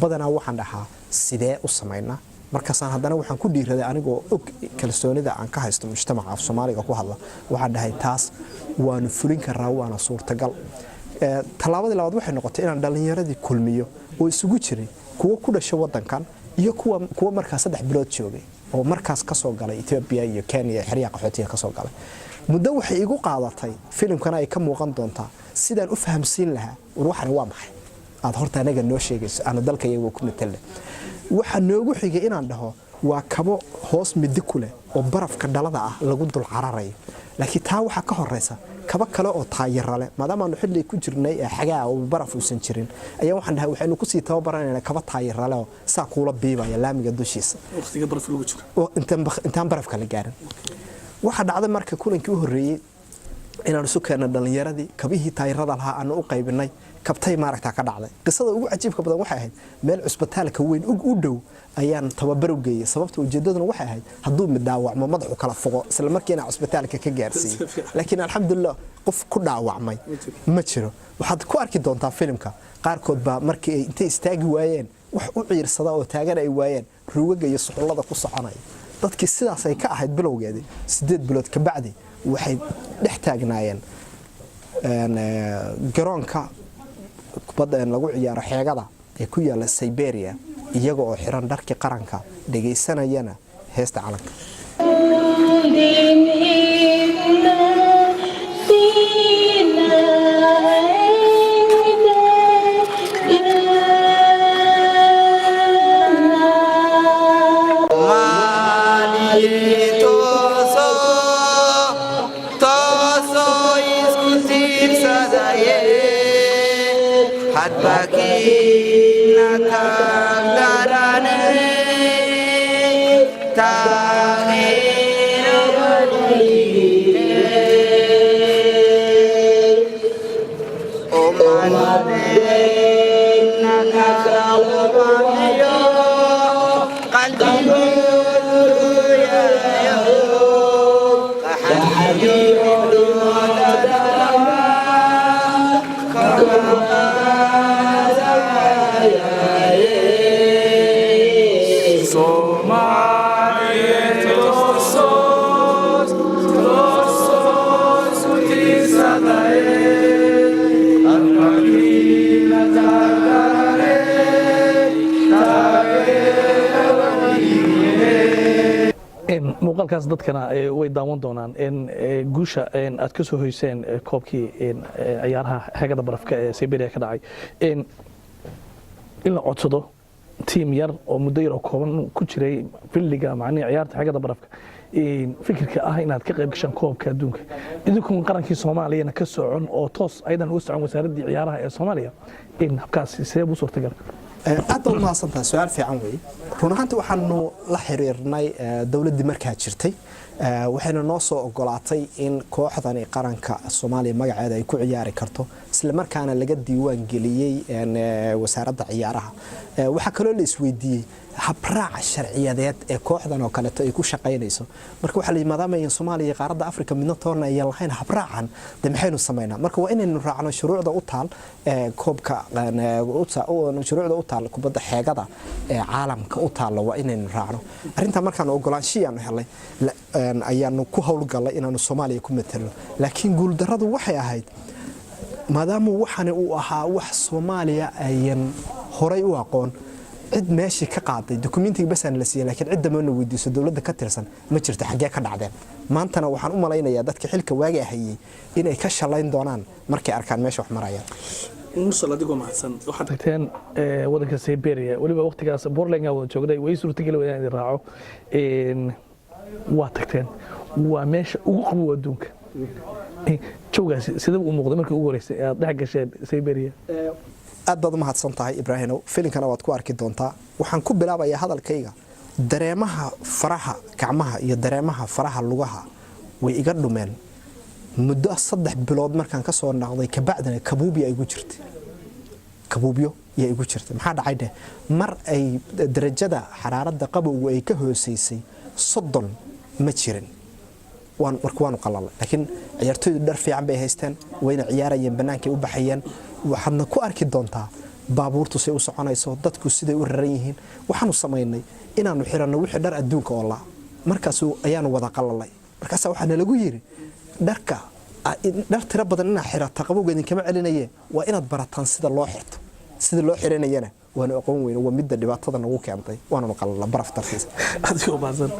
badanaa waxaan dhahaa sidee u sameynaa markaasaan haddana waxaan ku dhiiraday anigoo og kalsoonida aan ka haysto mujtamaca Soomaaliga ku hadla waxaan dhahay taas waanu fulin karaa waana suurtagal talaabadii labaad waxay noqotay inaan dhalinyaradii kulmiyo oo isugu jiray kuwa ku dhashay wadankan iyo kuwa markaas 3 bilood joogay oo markaas ka soo galay Ethiopia iyo Kenya xiriya qaxootiga ka soo galay muddo waxay igu qaadatay filimkana ay ka muuqan doontaa sidaan u fahamsiin lahaa waxan waa maxay aad horta anaga noo sheegayso aan dalka iyagu ku metelay waxa noogu xigay inaan dhaho waa kabo hoos mid ku leh oo barafka dhalada ah lagu dul cararay laakiin taa waxa ka horeysa kaba kale oo taayir leh maadaama aanu xilli ku jirnay xagaa oo baraf uusan jirin ayaa waxaan dhahay waxaanu ku sii tababaranayna kaba taayir leh oo saa kuula biibaya laamiga dushiisa waqtiga baraf lagu jiro oo intaan barafka la gaarin waxa dhacday marka kulankii u horeeyay inaan isu keenno dhalinyaradii kabihii taayirada lahaa aan u qaybinay kabtay maaragta ka dhacday qisada ugu cajiibka badan waxay ahayd meel cusbitaalka weyn u dhow ayaan tababar u geeyay sababta ujeedaduna waxay ahayd hadduu mid dhaawacmo madaxu kala fogo isla markiina cusbitaalka ka gaarsiiyay laakiin alxamdulillah qof ku dhaawacmay ma jiro waxaad ku arki doontaa filimka qaarkood baa markii ay intay istaagi waayeen wax u ciirsada oo taagan ay waayeen ruugaga iyo suxullada ku soconay dadkii sidaas ay ka ahayd bilowgeedii 8 bilood ka bacdi waxay dhex taagnaayeen garoonka kubadda lagu ciyaaro xeegada ee ku yaala Siberia iyaga oo xiran dharkii qaranka dhageysanayana heesta calanka muuqaalkaas dadkana way daawan doonaan in guusha aad ka soo hoyseen koobkii ciyaaraha xeegada barafka ee Siberia ka dhacay in la codsado tiim yar oo muddo yar oo kooban ku jiray filliga macnaha ciyaarta xagada barafka fikirka ah inaad ka qayb gashaan koobka adduunka idinkuna qarankii Soomaaliyana ka socon oo toos aydan uga socon wasaaradda ciyaaraha ee Soomaaliya in habkaasi sidee u suurtagal aad u mahadsantahay su'aal fiican weey run ahaantii waxaanu la xiriirnay dawladda markaa jirtay waxayna noo soo ogolaatay in kooxdan qaranka Soomaaliya magaceeda ay ku ciyaari karto isla markaana laga diiwaan geliyay wasaaradda ciyaaraha waxa kale oo la isweydiiyay habraaca sharciyadeed ee kooxdan oo kale ay ku shaqeynayso marka waxa la yimaadaama in Soomaaliya qaaradda Afrika midna toona ay lahayn habraacan maxaynu sameynaa marka waa inaynu raacno shuruucda u taal koobka shuruucda u taal kubadda xeegada ee caalamka u taal waa inaynu raacno arinta markaan ogolaanshiyaanu helay ayaanu ku hawlgalay inaanu Soomaaliya ku metelo laakiin guul darradu waxay ahayd maadaama waxaan uu ahaa wax Soomaaliya ayan horay u aqoon cid meeshii ka qaaday dokumentiga bas aan la siiyay laakiin cid dama weydiiso dawladda ka tirsan ma jirto xagee ka dhacdeen maantana waxaan u malaynayaa dadka xilka waaga hayay inay ka shalayn doonaan markay arkaan meesha wax marayaan mursal adigoo mahadsan waxaad tagteen wadanka Siberia waliba waqtigaas Borlanga wada joogday way suurtagal weeyaan in raaco waa tagteen waa meesha ugu qabow adduunka joogaas sida uu muuqdo markii ugu horeysay aad dhex gasheen Siberia aad baad u mahadsan tahay Ibraahimow filimkana waad ku arki doontaa waxaan ku bilaabayaa hadalkayga dareemaha faraha gacmaha iyo dareemaha faraha lugaha way iga dhumeen muddo 3 bilood markaan ka soo noqday ka bacdina kabuubiyo ay igu jirtay kabuubiyo iyo igu jirtay maxaa dhacay mar ay darajada xaraaradda qabowga ay ka hooseysay 30 ma jirin waan qalal laakiin ciyaartooydu dhar fiican bay haysteen wayna ciyaarayeen banaanka u baxayeen waxaadna ku arki doontaa baabuurtu say u soconayso dadku siday u raran yihiin waxaanu sameynay inaanu xiranno wixii dhar adduunka oo la markaas ayaanu wada qalalay markaas waxaana lagu yiri dharka dhar tira badan inaad xirato qabowgeedin kama celinayeen waa inaad barataan sida loo xirto sida loo xiranayana waana aqoon weyn waa midda dhibaatada nagu keentay waana qalala baraf tartiis adigoo baasan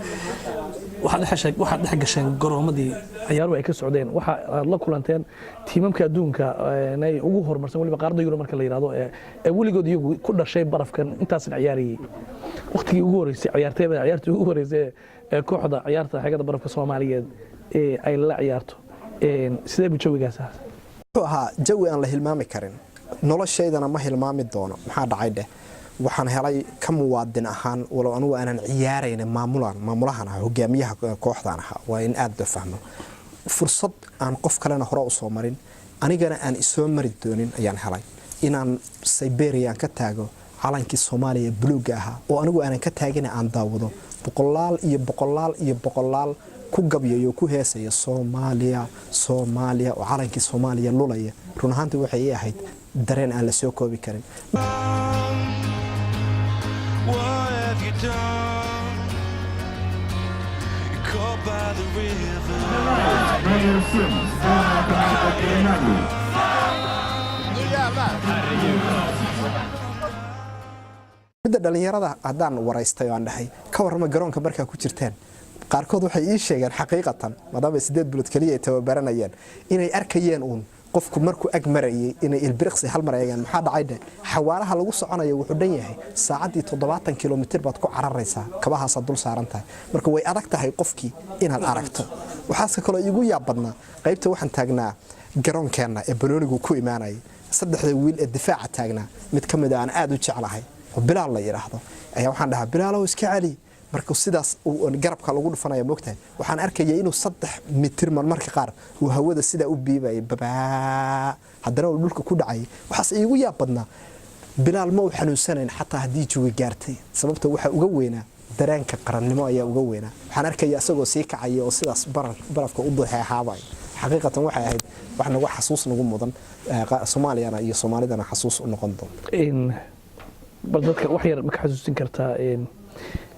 waxaad dhex gasheen garoomadii ciyaaruhu ay ka socdeen waxa aad la kulanteen tiimamka adduunka inay ugu horumarsan waliba qaaradda Yurub marka la yiraahdo ee weligood iyagu ku dhashay barafkan intaas ciyaariyay waqtigii ugu horeysay ciyaartii ugu horeysay ee kooxda ciyaarta xigada barafka Soomaaliyeed ee ay la ciyaarto sidee buu jawigaas ahaa jawi aan la hilmaami karin noloshaydana ma hilmaami doono maxaa dhacay waxaan helay ka muwaadin ahaan walow anigu aanan ciyaarayn maamulahan hogaamiyaha kooxdan ahaa waa in aad u fahmo fursad aan qof kalena hore u soo marin anigana aan isoo mari doonin ayaan helay inaan Siberia ka taago calankii Soomaaliya buluuga ahaa oo anigu aanan ka taagin aan daawado boqolaal ku gabyayo ku heesaya Soomaaliya oo calankii Soomaaliya lulaya run ahaantii waxay ahayd dareen aan la soo koobi karin What have you done? Caught by the river. midda dhalinyarada haddaan waraystay oo aan dhahay ka warrama garoonka markaa ku jirteen qaarkood waxay ii sheegeen xaqiiqatan maadaama 8 bilood kaliya ay tababaranayeen inay arkayeen qofku markuu ag marayay inay ilbiriqsi hal mar eegan maxaa dhacay xawaaraha lagu soconayo wuxuu dhan yahay saacadii 70 kilomitir baad ku cararaysaa kabahaas dul saaran tahay marka way adag tahay qofkii inaad aragto waxaas kale igu yaab badnaa qaybta waxaan taagnaa garoonkeena ee baloonigu ku imaanay saddexda wiil ee difaaca taagnaa mid kamid ah aan aad u jeclahay oo Bilaal la yiraahdo ayaa waxaan dhahaa Bilaal oo iska cali marka sidaas uu garabka lagu dhufanayo moogtahay waxaan arkayay inuu 3 mitir marka qaar uu hawada sida u biibay baba haddana uu dhulka ku dhacay waxaas iigu yaab badnaa Bilaal ma uu xanuunsanayn xataa hadii juwi gaartay sababta waxa uga weynaa dareenka qarannimo ayaa uga weynaa waxaan arkayay asagoo sii kacay oo sidaas barafka u buuxaabay xaqiiqatan waxay ahayd wax nagu xasuus nagu mudan Soomaaliyana iyo Soomaalidana xasuus u noqon doonto bal dadka wax yar ma ka xasuusin kartaa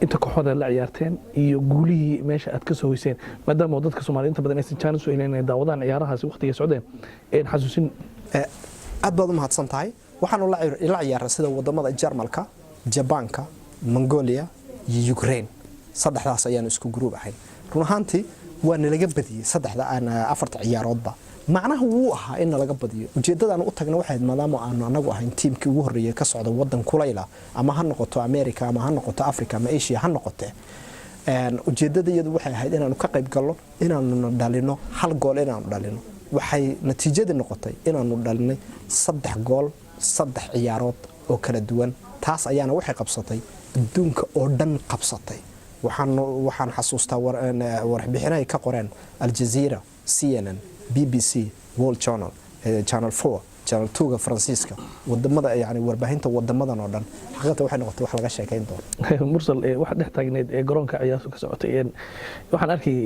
inta kooxda la ciyaarteen iyo guulihii meesha aad ka soo hoyseen maadaama dadka Soomaaliyeed inta badan aysan chance u heleen daawadaan ciyaarahaasi waqtiga socdeen xasuusin aad baad u mahadsan tahay waxaan la ciyaaray sida wadamada Jarmalka Jabaanka Mongolia iyo Ukraine saddexdaas ayaan isku group ahayn run ahaantii waa nalaga badiyay saddexda aan afarta ciyaaroodba macnaha wuu ahaa in laga badiyo ujeedadaan u tagna waxay maadaama aanu anagu ahayn tiimkii ugu horeeyay ka socda wadan kulayla ama ha noqoto America ama ha noqoto Africa ama Asia ha noqote ujeedadayadu waxay ahayd inaanu ka qayb galno inaanu dhalino hal gool inaanu dhalino waxay natiijada noqotay inaanu dhalinay 3 gool 3 ciyaarood oo kala duwan taas ayaana waxay qabsatay adduunka oo dhan qabsatay waxaan xasuustaa warbixinaha ka qoreen Al Jazeera CNN BBC World Journal Channel 4 Channel 2 Francisca wadamada yani warbaahinta wadamadan oo dhan xaqada waxay noqotay wax laga sheekayn doono mursal waxa dhex taagneed ee garoonka ciyaarta ka socotay waxaan arkay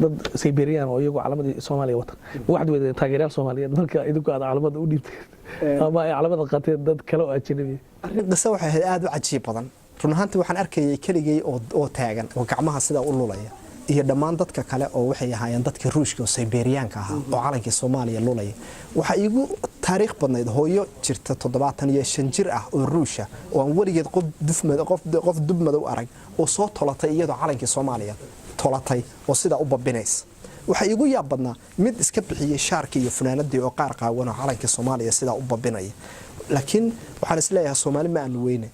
dad Siberian oo iyagu calamadii Soomaaliya wata waxad weeyday taageerayaal Soomaaliyeed marka idinku aad calamada u dhiibtay ama ay calamada qaateen dad kale oo ajnabi qisa waxay aad u cajiib badan run ahaantii waxaan arkayay keligay oo taagan oo gacmaha sida u lulaya iyo dhammaan dadka kale oo waxay ahaayeen dadka Ruushka oo Siberianka ah oo calanka Soomaaliya lulaya waxa igu taariikh badnayd hooyo jirta 75 jir ah oo Ruusha oo aan waligeed qof dubmada u arag oo soo tolatay iyadoo calanka Soomaaliya tolatay oo sida u babinaysa waxa igu yaab badnaa mid iska bixiyay shaarkii iyo funaanadii oo qaar qaawan oo calanka Soomaaliya sida u babinaya laakiin waxaan isleeyahay Soomaali ma aan weyne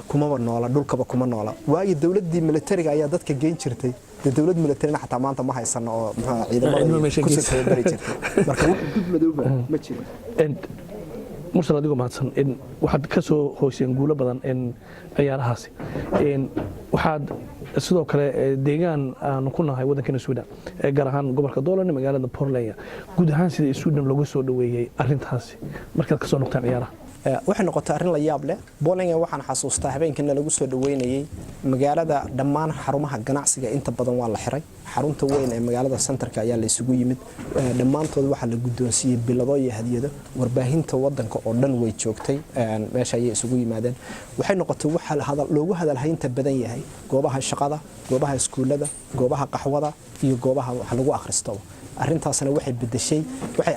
kuma noola dhulkaba kuma noola waagi dawladii militariga ayaa dadka geyn jirtay dawlad militariga xataa maanta ma haysan oo ciidamada ku soo bari jirtay marka dib madowba ma jiro mursal adigu mahadsan in waxaad ka soo hooseen guulo badan in ciyaarahaasi waxaad sidoo kale deegaan aan ku nahay wadanka Sweden gaar ahaan gobolka Dolan magaalada Portland guud ahaan sida Sweden lagu soo dhaweeyay arintaasi markaad ka soo noqotaan ciyaaraha waxay noqotay arrin la yaab leh Boolinga waxaan xasuustaa habeenkii lagu soo dhaweynayay magaalada dhammaan xarumaha ganacsiga inta badan waa la xiray xarunta weyn ee magaalada centerka ayaa la isugu yimid dhammaantood waxa la guddoonsiiyay bilado iyo hadiyado warbaahinta wadanka oo dhan way joogtay meesha ay isugu yimaadeen waxay noqotay waxa loogu hadalhaynta badan yahay goobaha shaqada goobaha iskuulada goobaha qaxwada iyo goobaha wax lagu akhristo arrintaasna waxay bedeshay waxay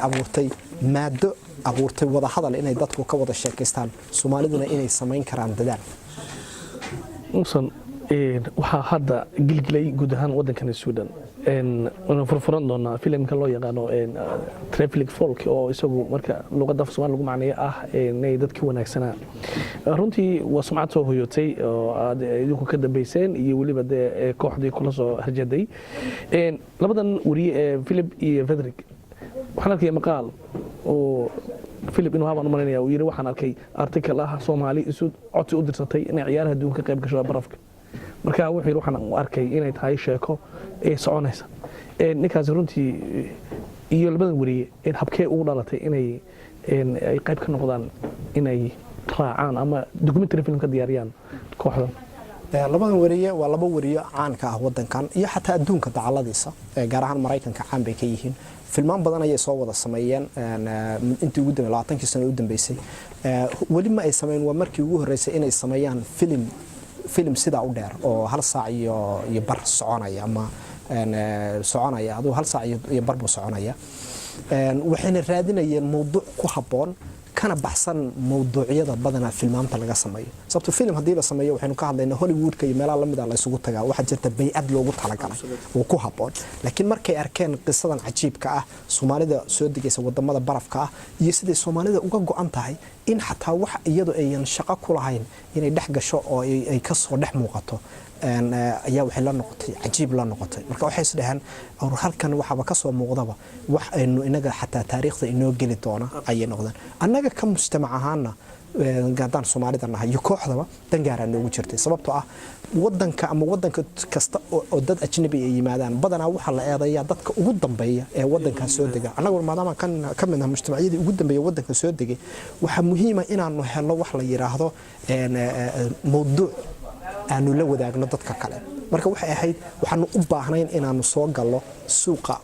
abuurtay wada hadal inay dadku ka wada sheekaystaan Soomaaliduna inay sameyn karaan dadaal waxa hadda gilgilay guud ahaan wadankan Sweden furfuran doona filimka loo yaqaano Traffic Folk oo isagu marka luqadda Soomaali lagu macneeyo ah inay dadka wanaagsanaa runtii waa sumcad soo hoyotay oo aad idinku ka dambeyseen iyo waliba kooxdii kula soo harjaday labadan wariye Philip iyo Frederick waxaan arkay maqaal oo Philip inuu habaan marinaya uu yiri waxaan arkay article ah Soomaali isu codsi u dirsatay inay ciyaaraha adduunka qayb gasho barafka marka wuxuu yiri waxaan arkay inay tahay sheeko ee soconaysa ninkaas runtii iyo labadan wariye habkee ugu dhalatay inay ay qayb ka noqdaan inay raacaan ama documentary film ka diyaariyaan kooxdan labadan wariye waa laba wariye caan ka ah wadankan iyo xataa adduunka dacaladiisa gaar ahaan Mareykanka caan bay ka yihiin filmaan badan ayay soo wada sameeyeen intii ugu dambeeyay 20 sano u dambeysay wali ma ay sameeyeen waa markii ugu horeysay inay sameeyaan film sida u dheer oo hal saac iyo bar soconaya ama soconaya adoo hal saac iyo bar buu soconaya waxayna raadinayeen mowduuc ku haboon kana baxsan mowduucyada badanaa filmaanta laga sameeyo sababtoo film hadii la sameeyo waxaynu ka hadlaynaa Hollywoodka iyo meelaha la mid ah la isugu tagaa waxa jirta bay'ad loogu talagalay oo ku haboon laakiin markay arkeen qisadan cajiibka ah Soomaalida soo degaysa wadamada barafka ah iyo sidii Soomaalida uga go'an tahay in xataa wax iyadu ayaan shaqo ku lahayn inay dhex gasho oo ay ka soo dhex muuqato ayaa waxay la noqotay cajiib la noqotay marka waxay isdhahan halkan waxaba ka soo muuqdaba wax aynu inaga xataa taariikhda inoo geli doona ayay noqdaan annaga ka mujtamac ahaana gaadaan Soomaalida nahay iyo kooxdaba dangaaraan noogu jirtay sababtoo ah wadanka kasta oo dad ajnabi ay yimaadaan badanaa waxa la eedayaa dadka ugu dambeeya ee wadanka soo dega anagu maadaama ka mid ah mujtamacyadii ugu dambeeya wadanka soo degay waxa muhiim ah inaanu helno wax la yiraahdo mowduuc aanu la wadaagno dadka kale marka waxay ahayd waxaanu u baahnayn inaanu soo galno suuqa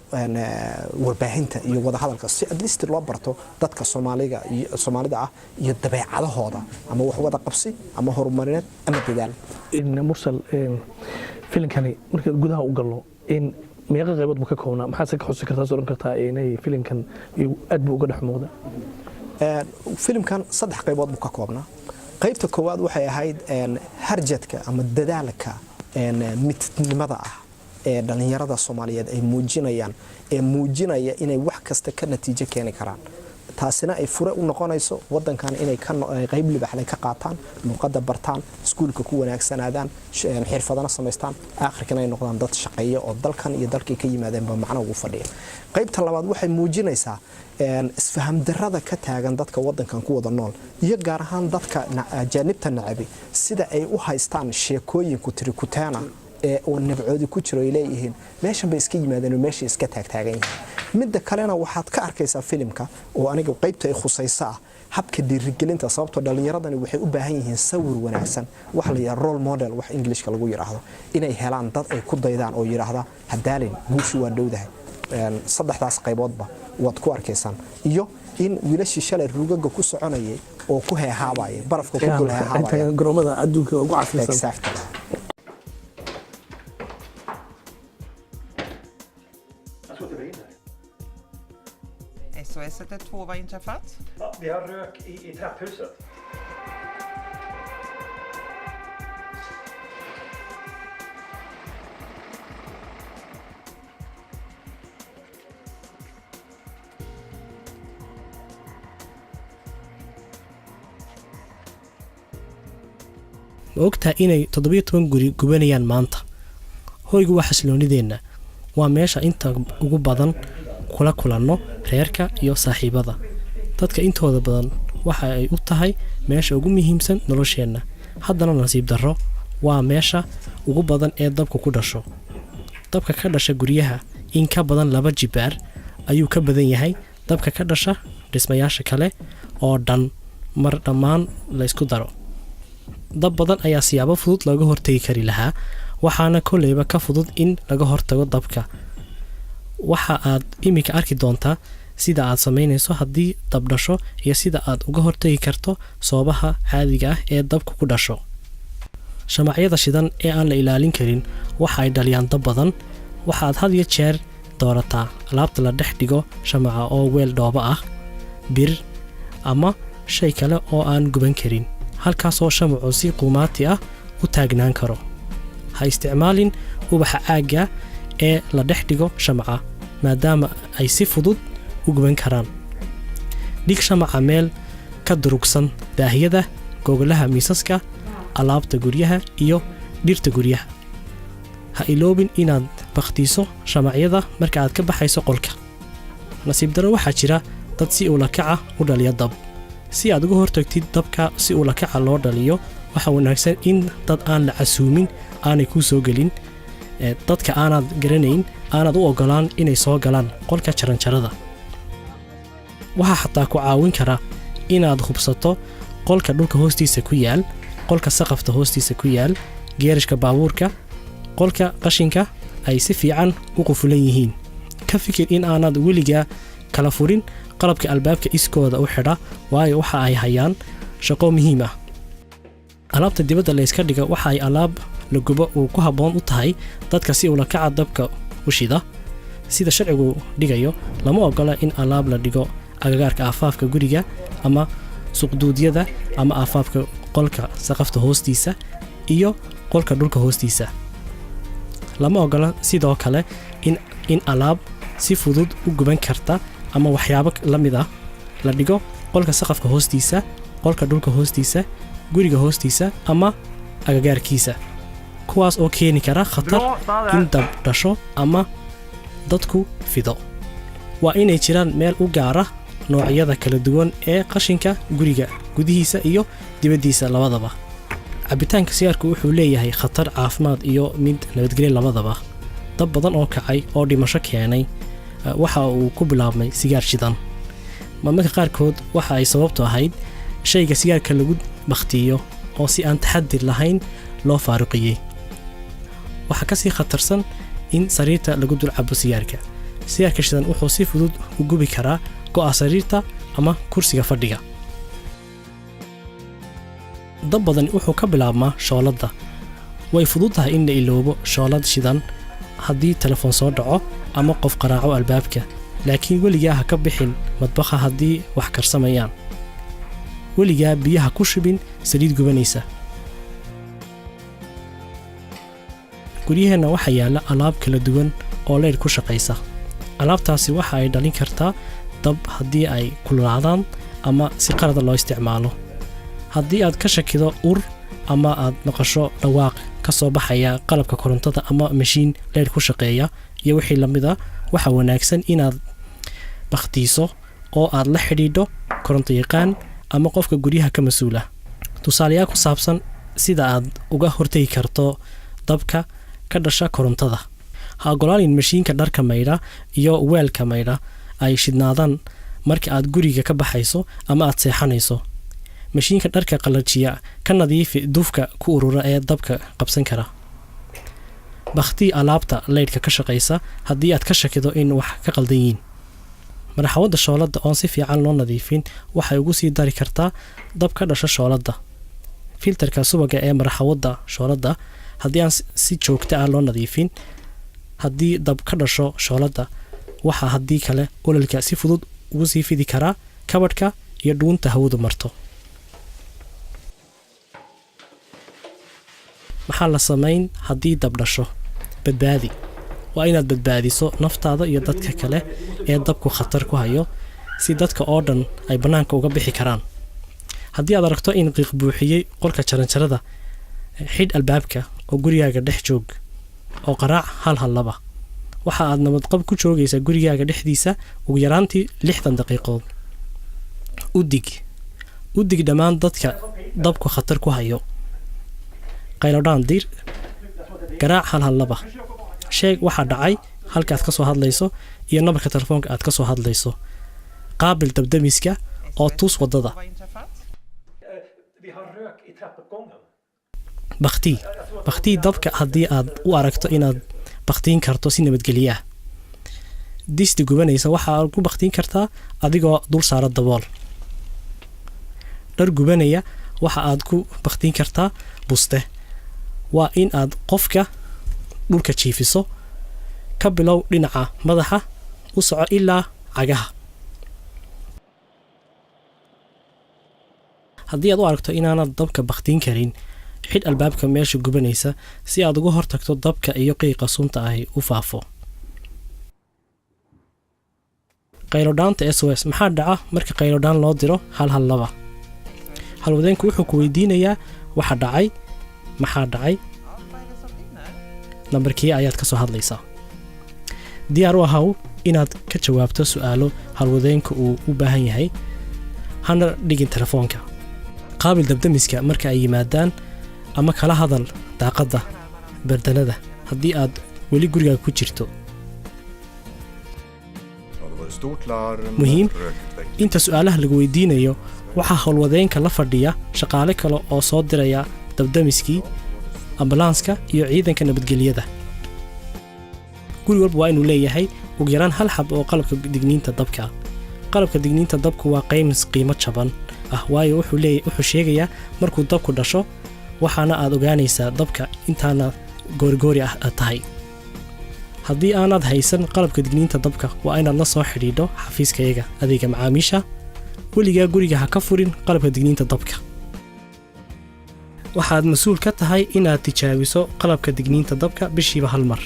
warbaahinta iyo wada hadalka si at least loo barto dadka Soomaalida ah iyo dabeecadahooda ama wax wada qabsi ama horumarineed ama dadaal in mursal filimkani marka gudaha u galno in meeqa qaybood ka koobnaa maxaa ka xusi kartaa soo kartaa inay filimkan aad buu uga dhaxmooda filimkan 3 qaybood buu ka koobnaa qaybta koowaad waxay ahayd harjadka ama dadaalka midnimada ah ee dhalinyarada Soomaaliyeed ay muujinaya inay wax kasta ka natiijo keeni karaan taasina ay fure u noqonayso wadankan inay qayb libaxlay ka qaataan luqadda bartaan iskuulka ku wanaagsanaadaan xirfadana samaystaan aakhirkana ay noqdaan dad shaqeeya oo dalkan iyo dalkii ka yimaadeen ba macno ugu fadhiya qaybta labaad waxay muujinaysaa isfaham darrada ka taagan dadka wadankan ku wada nool iyo gaar ahaan dadka ajaanibta nacabi sida ay u haystaan sheekooyinku tirikutaana oo nabcoodi ku jiro ay leeyihiin meeshan bay iska yimaadeen oo meesha iska taagtaagan yihiin midda kalena waxaad ka arkaysaa filimka oo aniga qaybta ay khusaysa habka dhiirigelinta sababtoo dhalinyaradani waxay u baahan yihiin sawir wanaagsan wax la yiraahdo role model wax Englishka lagu yiraahdo inay helaan dad ay ku daydaan oo yiraahda hadaalin guushu waa dhowdahay saddexdaas qayboodba waad ku arkaysaan iyo in wiilashii shalay rugaga ku soconayay oo ku heehaabay barafka ku dul heehaabay garoomada adduunka ugu casrisan SOS 112, vad inträffat? Ja, vi har rök i trapphuset. ma ogtahay inay 17 guri gubanayaan maanta hoygu waa xasloonideenna waa meesha inta ugu badan kula kulanno reerka iyo saaxiibada dadka intooda badan waxa ay u tahay meesha ugu muhiimsan nolosheenna haddana nasiib darro waa meesha ugu badan ee dabku ku dhasho dabka ka dhasha guryaha in ka badan 2 jibaar ayuu ka badan yahay dabka ka dhasha dhismayaasha kale oo dhan mar dhammaan la isku daro dab badan ayaa siyaabo fudud looga hortagi kari lahaa waxaana kolleyba ka fudud in laga hortago dabka waxa aad imika arki doontaa sida aad samaynayso haddii dab dhasho iyo sida aad uga hortagi karto soobaha caadiga ah ee dabku ku dhasho shamacyada shidan ee aan la ilaalin karin waxa ay dhaliyaan dab badan waxaad had iyo jeer doorataa alaabta la dhex dhigo shamaca oo weel dhoobo ah bir ama shay kale oo aan guban karin halkaasoo shamacu si qumaati ah u taagnaan karo ha isticmaalin ubaxa caagga ee la dhex dhigo shamaca maadaama ay si fudud u guban karaan dhig shamaca meel ka durugsan daahiyada gogolaha miisaska alaabta guryaha iyo dhirta guryaha ha iloobin inaad bakhtiiso shamacyada marka aad ka baxayso qolka nasiib darro waxaa jira dad si ula kaca u dhaliya dab si aad uga hortagtid dabka si ula kaca loo dhaliyo waxa wanaagsan in dad aan la casuumin aanay kuu soo gelin dadka aanaad garanayn aanaad u ogolaan inay soo galaan qolka jaranjarada waxaa xataa ku caawin kara inaad hubsato qolka dhulka hoostiisa ku yaal qolka saqafta hoostiisa ku yaal geerishka baabuurka qolka qashinka ay si fiican u qufulan yihiin ka fikir in aanaad weligaa kala furin qalabka albaabka iskooda u xidha waayo waxa ay hayaan shaqo muhiim ah alaabta dibadda la iska dhiga waxa ay alaab la gubo uu ku habboon u tahay dadka si ula kaca dabka u shida sida sharcigu dhigayo lama ogola in alaab la dhigo agagaarka aafaafka guriga ama suqduudyada ama aafaafka qolka saqafta hoostiisa iyo qolka dhulka hoostiisa lama ogola sidoo kale in alaab si fudud u guban karta ama waxyaabo la mid ah la dhigo qolka saqafka hoostiisa qolka dhulka hoostiisa guriga hoostiisa ama agagaarkiisa kuwaas oo keeni kara khatar in dab dhasho ama dadku fido waa inay jiraan meel u gaara noocyada kala duwan ee qashinka guriga gudihiisa iyo dibaddiisa labadaba cabitaanka sigaarku wuxuu leeyahay khatar caafimaad iyo mid nabadgelyo labadaba dab badan oo kacay oo dhimasho keenay waxa uu ku bilaabmay sigaar shidan marmarka qaarkood waxa ay sababtu ahayd shayga sigaarka lagu bakhtiyo oo si aan taxadir lahayn loo faaruqiyey waxaa ka sii khatarsan in sariirta lagu dul cabo sigaarka shidan wuxuu si fudud u gubi karaa go'a sariirta ama kursiga fadhiga dab badan wuxuu ka bilaabmaa shooladda way fudud tahay in la iloobo shoolad shidan haddii telefoon soo dhaco ama qof qaraaco albaabka laakiin weligaa ha ka bixin madbaqa haddii wax karsamayaan weligaa biyaha ku shubin saliid gubanaysa guryaheena waxaa yaala alaab kala duwan oo leydh ku shaqaysa. alaabtaasi waxa ay dhalin kartaa dab haddii ay kululaadaan ama si qalad loo isticmaalo. haddii aad ka shakido ur ama aad maqasho dhawaaq ka soo baxaya qalabka korontada ama mashiin leydh ku shaqeeya iyo wixii la mid ah, waxa wanaagsan inaad bakhtiiso oo aad la xidhiidho koronto yaqaan ama qofka guryaha ka mas'uula. tusaalayaal ku saabsan sida aad uga hortagi karto dabka ka dhasha korontada. ha ogolaanin mashiinka dharka maydha iyo weelka maydha ay shidnaadaan marka aad guriga ka baxayso ama aad seexanayso. mashiinka dharka qalajiya ka nadiifi duufka ku urura ee dabka qabsan kara. bakhtii alaabta leydhka ka shaqaysa haddii aad ka shakido in wax ka qaldan yihiin. marxawadda shoolada oon si fiican loo nadiifin waxay ugu sii dari kartaa dab ka dhasha shoolada. filterka subaga ee marxawadda shoolada haddii aan si joogto ah loo nadiifin, haddii dab ka dhasho shoolada waxa haddii kale ololka si fudud ugu sii fidi karaa kabadhka iyo dhuunta hawadu marto. maxaa la samayn haddii dab dhasho? badbaadi. waa inaad badbaadiso naftaada iyo dadka kale ee dabku khatar ku hayo si dadka oo dhan ay bannaanka uga bixi karaan. haddii aad aragto in qiiq buuxiyey qolka jaranjarada, xidh albaabka oo gurigaaga dhex joog oo qaraac 112. waxa aad nabadqab ku joogaysaa gurigaaga dhexdiisa ugu yaraantii 60 daqiiqood. u dig dhammaan dadka dabku khatar ku hayo. qaylodhaan dir, garaac 112. sheeg waxa dhacay halka aad ka soo hadlayso iyo nambarka telefoonka aad ka soo hadlayso. qaabil dabdamiska oo tus wadada. bakhtii dabka haddii aad u aragto inaad bakhtiin karto si nabadgelyo ah. disti gubanaysa waxa aad ku bakhtiin kartaa adigoo dul saara dabool. dhar gubanaya waxa aad ku bakhtiin kartaa buste. waa in aad qofka dhulka jiifiso, ka bilow dhinaca madaxa u soco ilaa cagaha. haddii aad u aragto inaanad dabka bakhtiin karin, xidh albaabka meesha gubanaysa si aad uga hortagto dabka iyo qiiqa sunta ahi u faafo. qaylodhaanta SOS. maxaa dhaca marka qaylodhaan loo diro 112? halwadeenku wuxuu ku weydiinayaa waxa dhacay, maxaa dhacay, nambarkii ayaad ka soo hadlaysaa. diyaar u ahaw inaad ka jawaabto su'aalo halwadeenka uu u baahan yahay. hana dhigin telefoonka. qaabil dabdamiska marka ay yimaadaan ama kala hadal daaqadda bardanada haddii aad weli guriga ku jirto. muhiim, inta su'aalaha lagu weydiinayo waxaa howlwadeenka la fadhiya shaqaale kale oo soo diraya dabdamiskii, ambulanska iyo ciidanka nabadgelyada. guri walba waa inuu leeyahay ugu yaraan 1 xab oo qalabka digniinta dabka. qalabka digniinta dabku waa qaymis qiimo jaban ah, waayo wuxuu sheegayaa markuu dabku dhasho, waxaana aad ogaanaysaa dabka intaana goorgoori ah tahay. haddii aanaad haysan qalabka digniinta dabka waa inaad la soo xidhiidho xafiiskayaga adeega macaamiisha. weligaa guriga ha ka furin qalabka digniinta dabka. waxaad mas-uul ka tahay inaad tijaabiso qalabka digniinta dabka bishiiba 1 mar.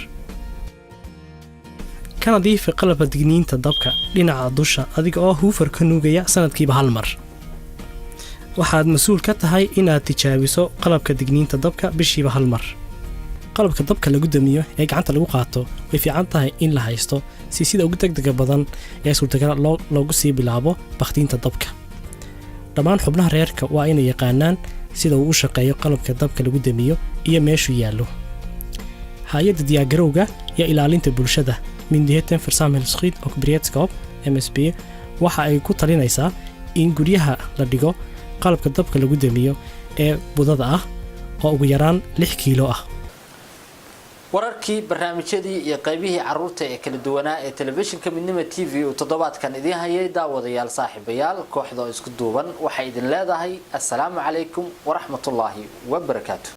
ka nadiifi qalabka digniinta dabka dhinaca dusha adiga oo huufar ka nuugaya sanadkiiba 1 mar. waxaad mas-uul ka tahay inaad tijaabiso qalabka digniinta dabka bishiiba 1 mar. qalabka dabka lagu damiyo ee gacanta lagu qaato way fiican tahay in la haysto si sida ugu degdega badan ee suurtagal loogu sii bilaabo bakhtiinta dabka. dhammaan xubnaha reerka waa inay yaqaanaan sida uu u shaqeeyo qalabka dabka lagu damiyo iyo meeshuu yaallo. hay-adda diyaargarowga iyo ilaalinta bulshada Myndigheten för samhällsskydd och beredskap MSB waxa ay ku talinaysaa in guryaha la dhigo qalabka dabka lagu damiyo ee budada ah oo ugu yaraan 6 kiilo ah. wararkii barnaamijyadii iyo qaybihii caruurta ee kala duwanaa ee telefishinka Midnimo TV oo toddobaadkan idin hayay daawadayaal saaxiibayaal kooxda isku duuban waxay idin leedahay assalaamu calaykum wa rahmatullaahi wa barakaatuh.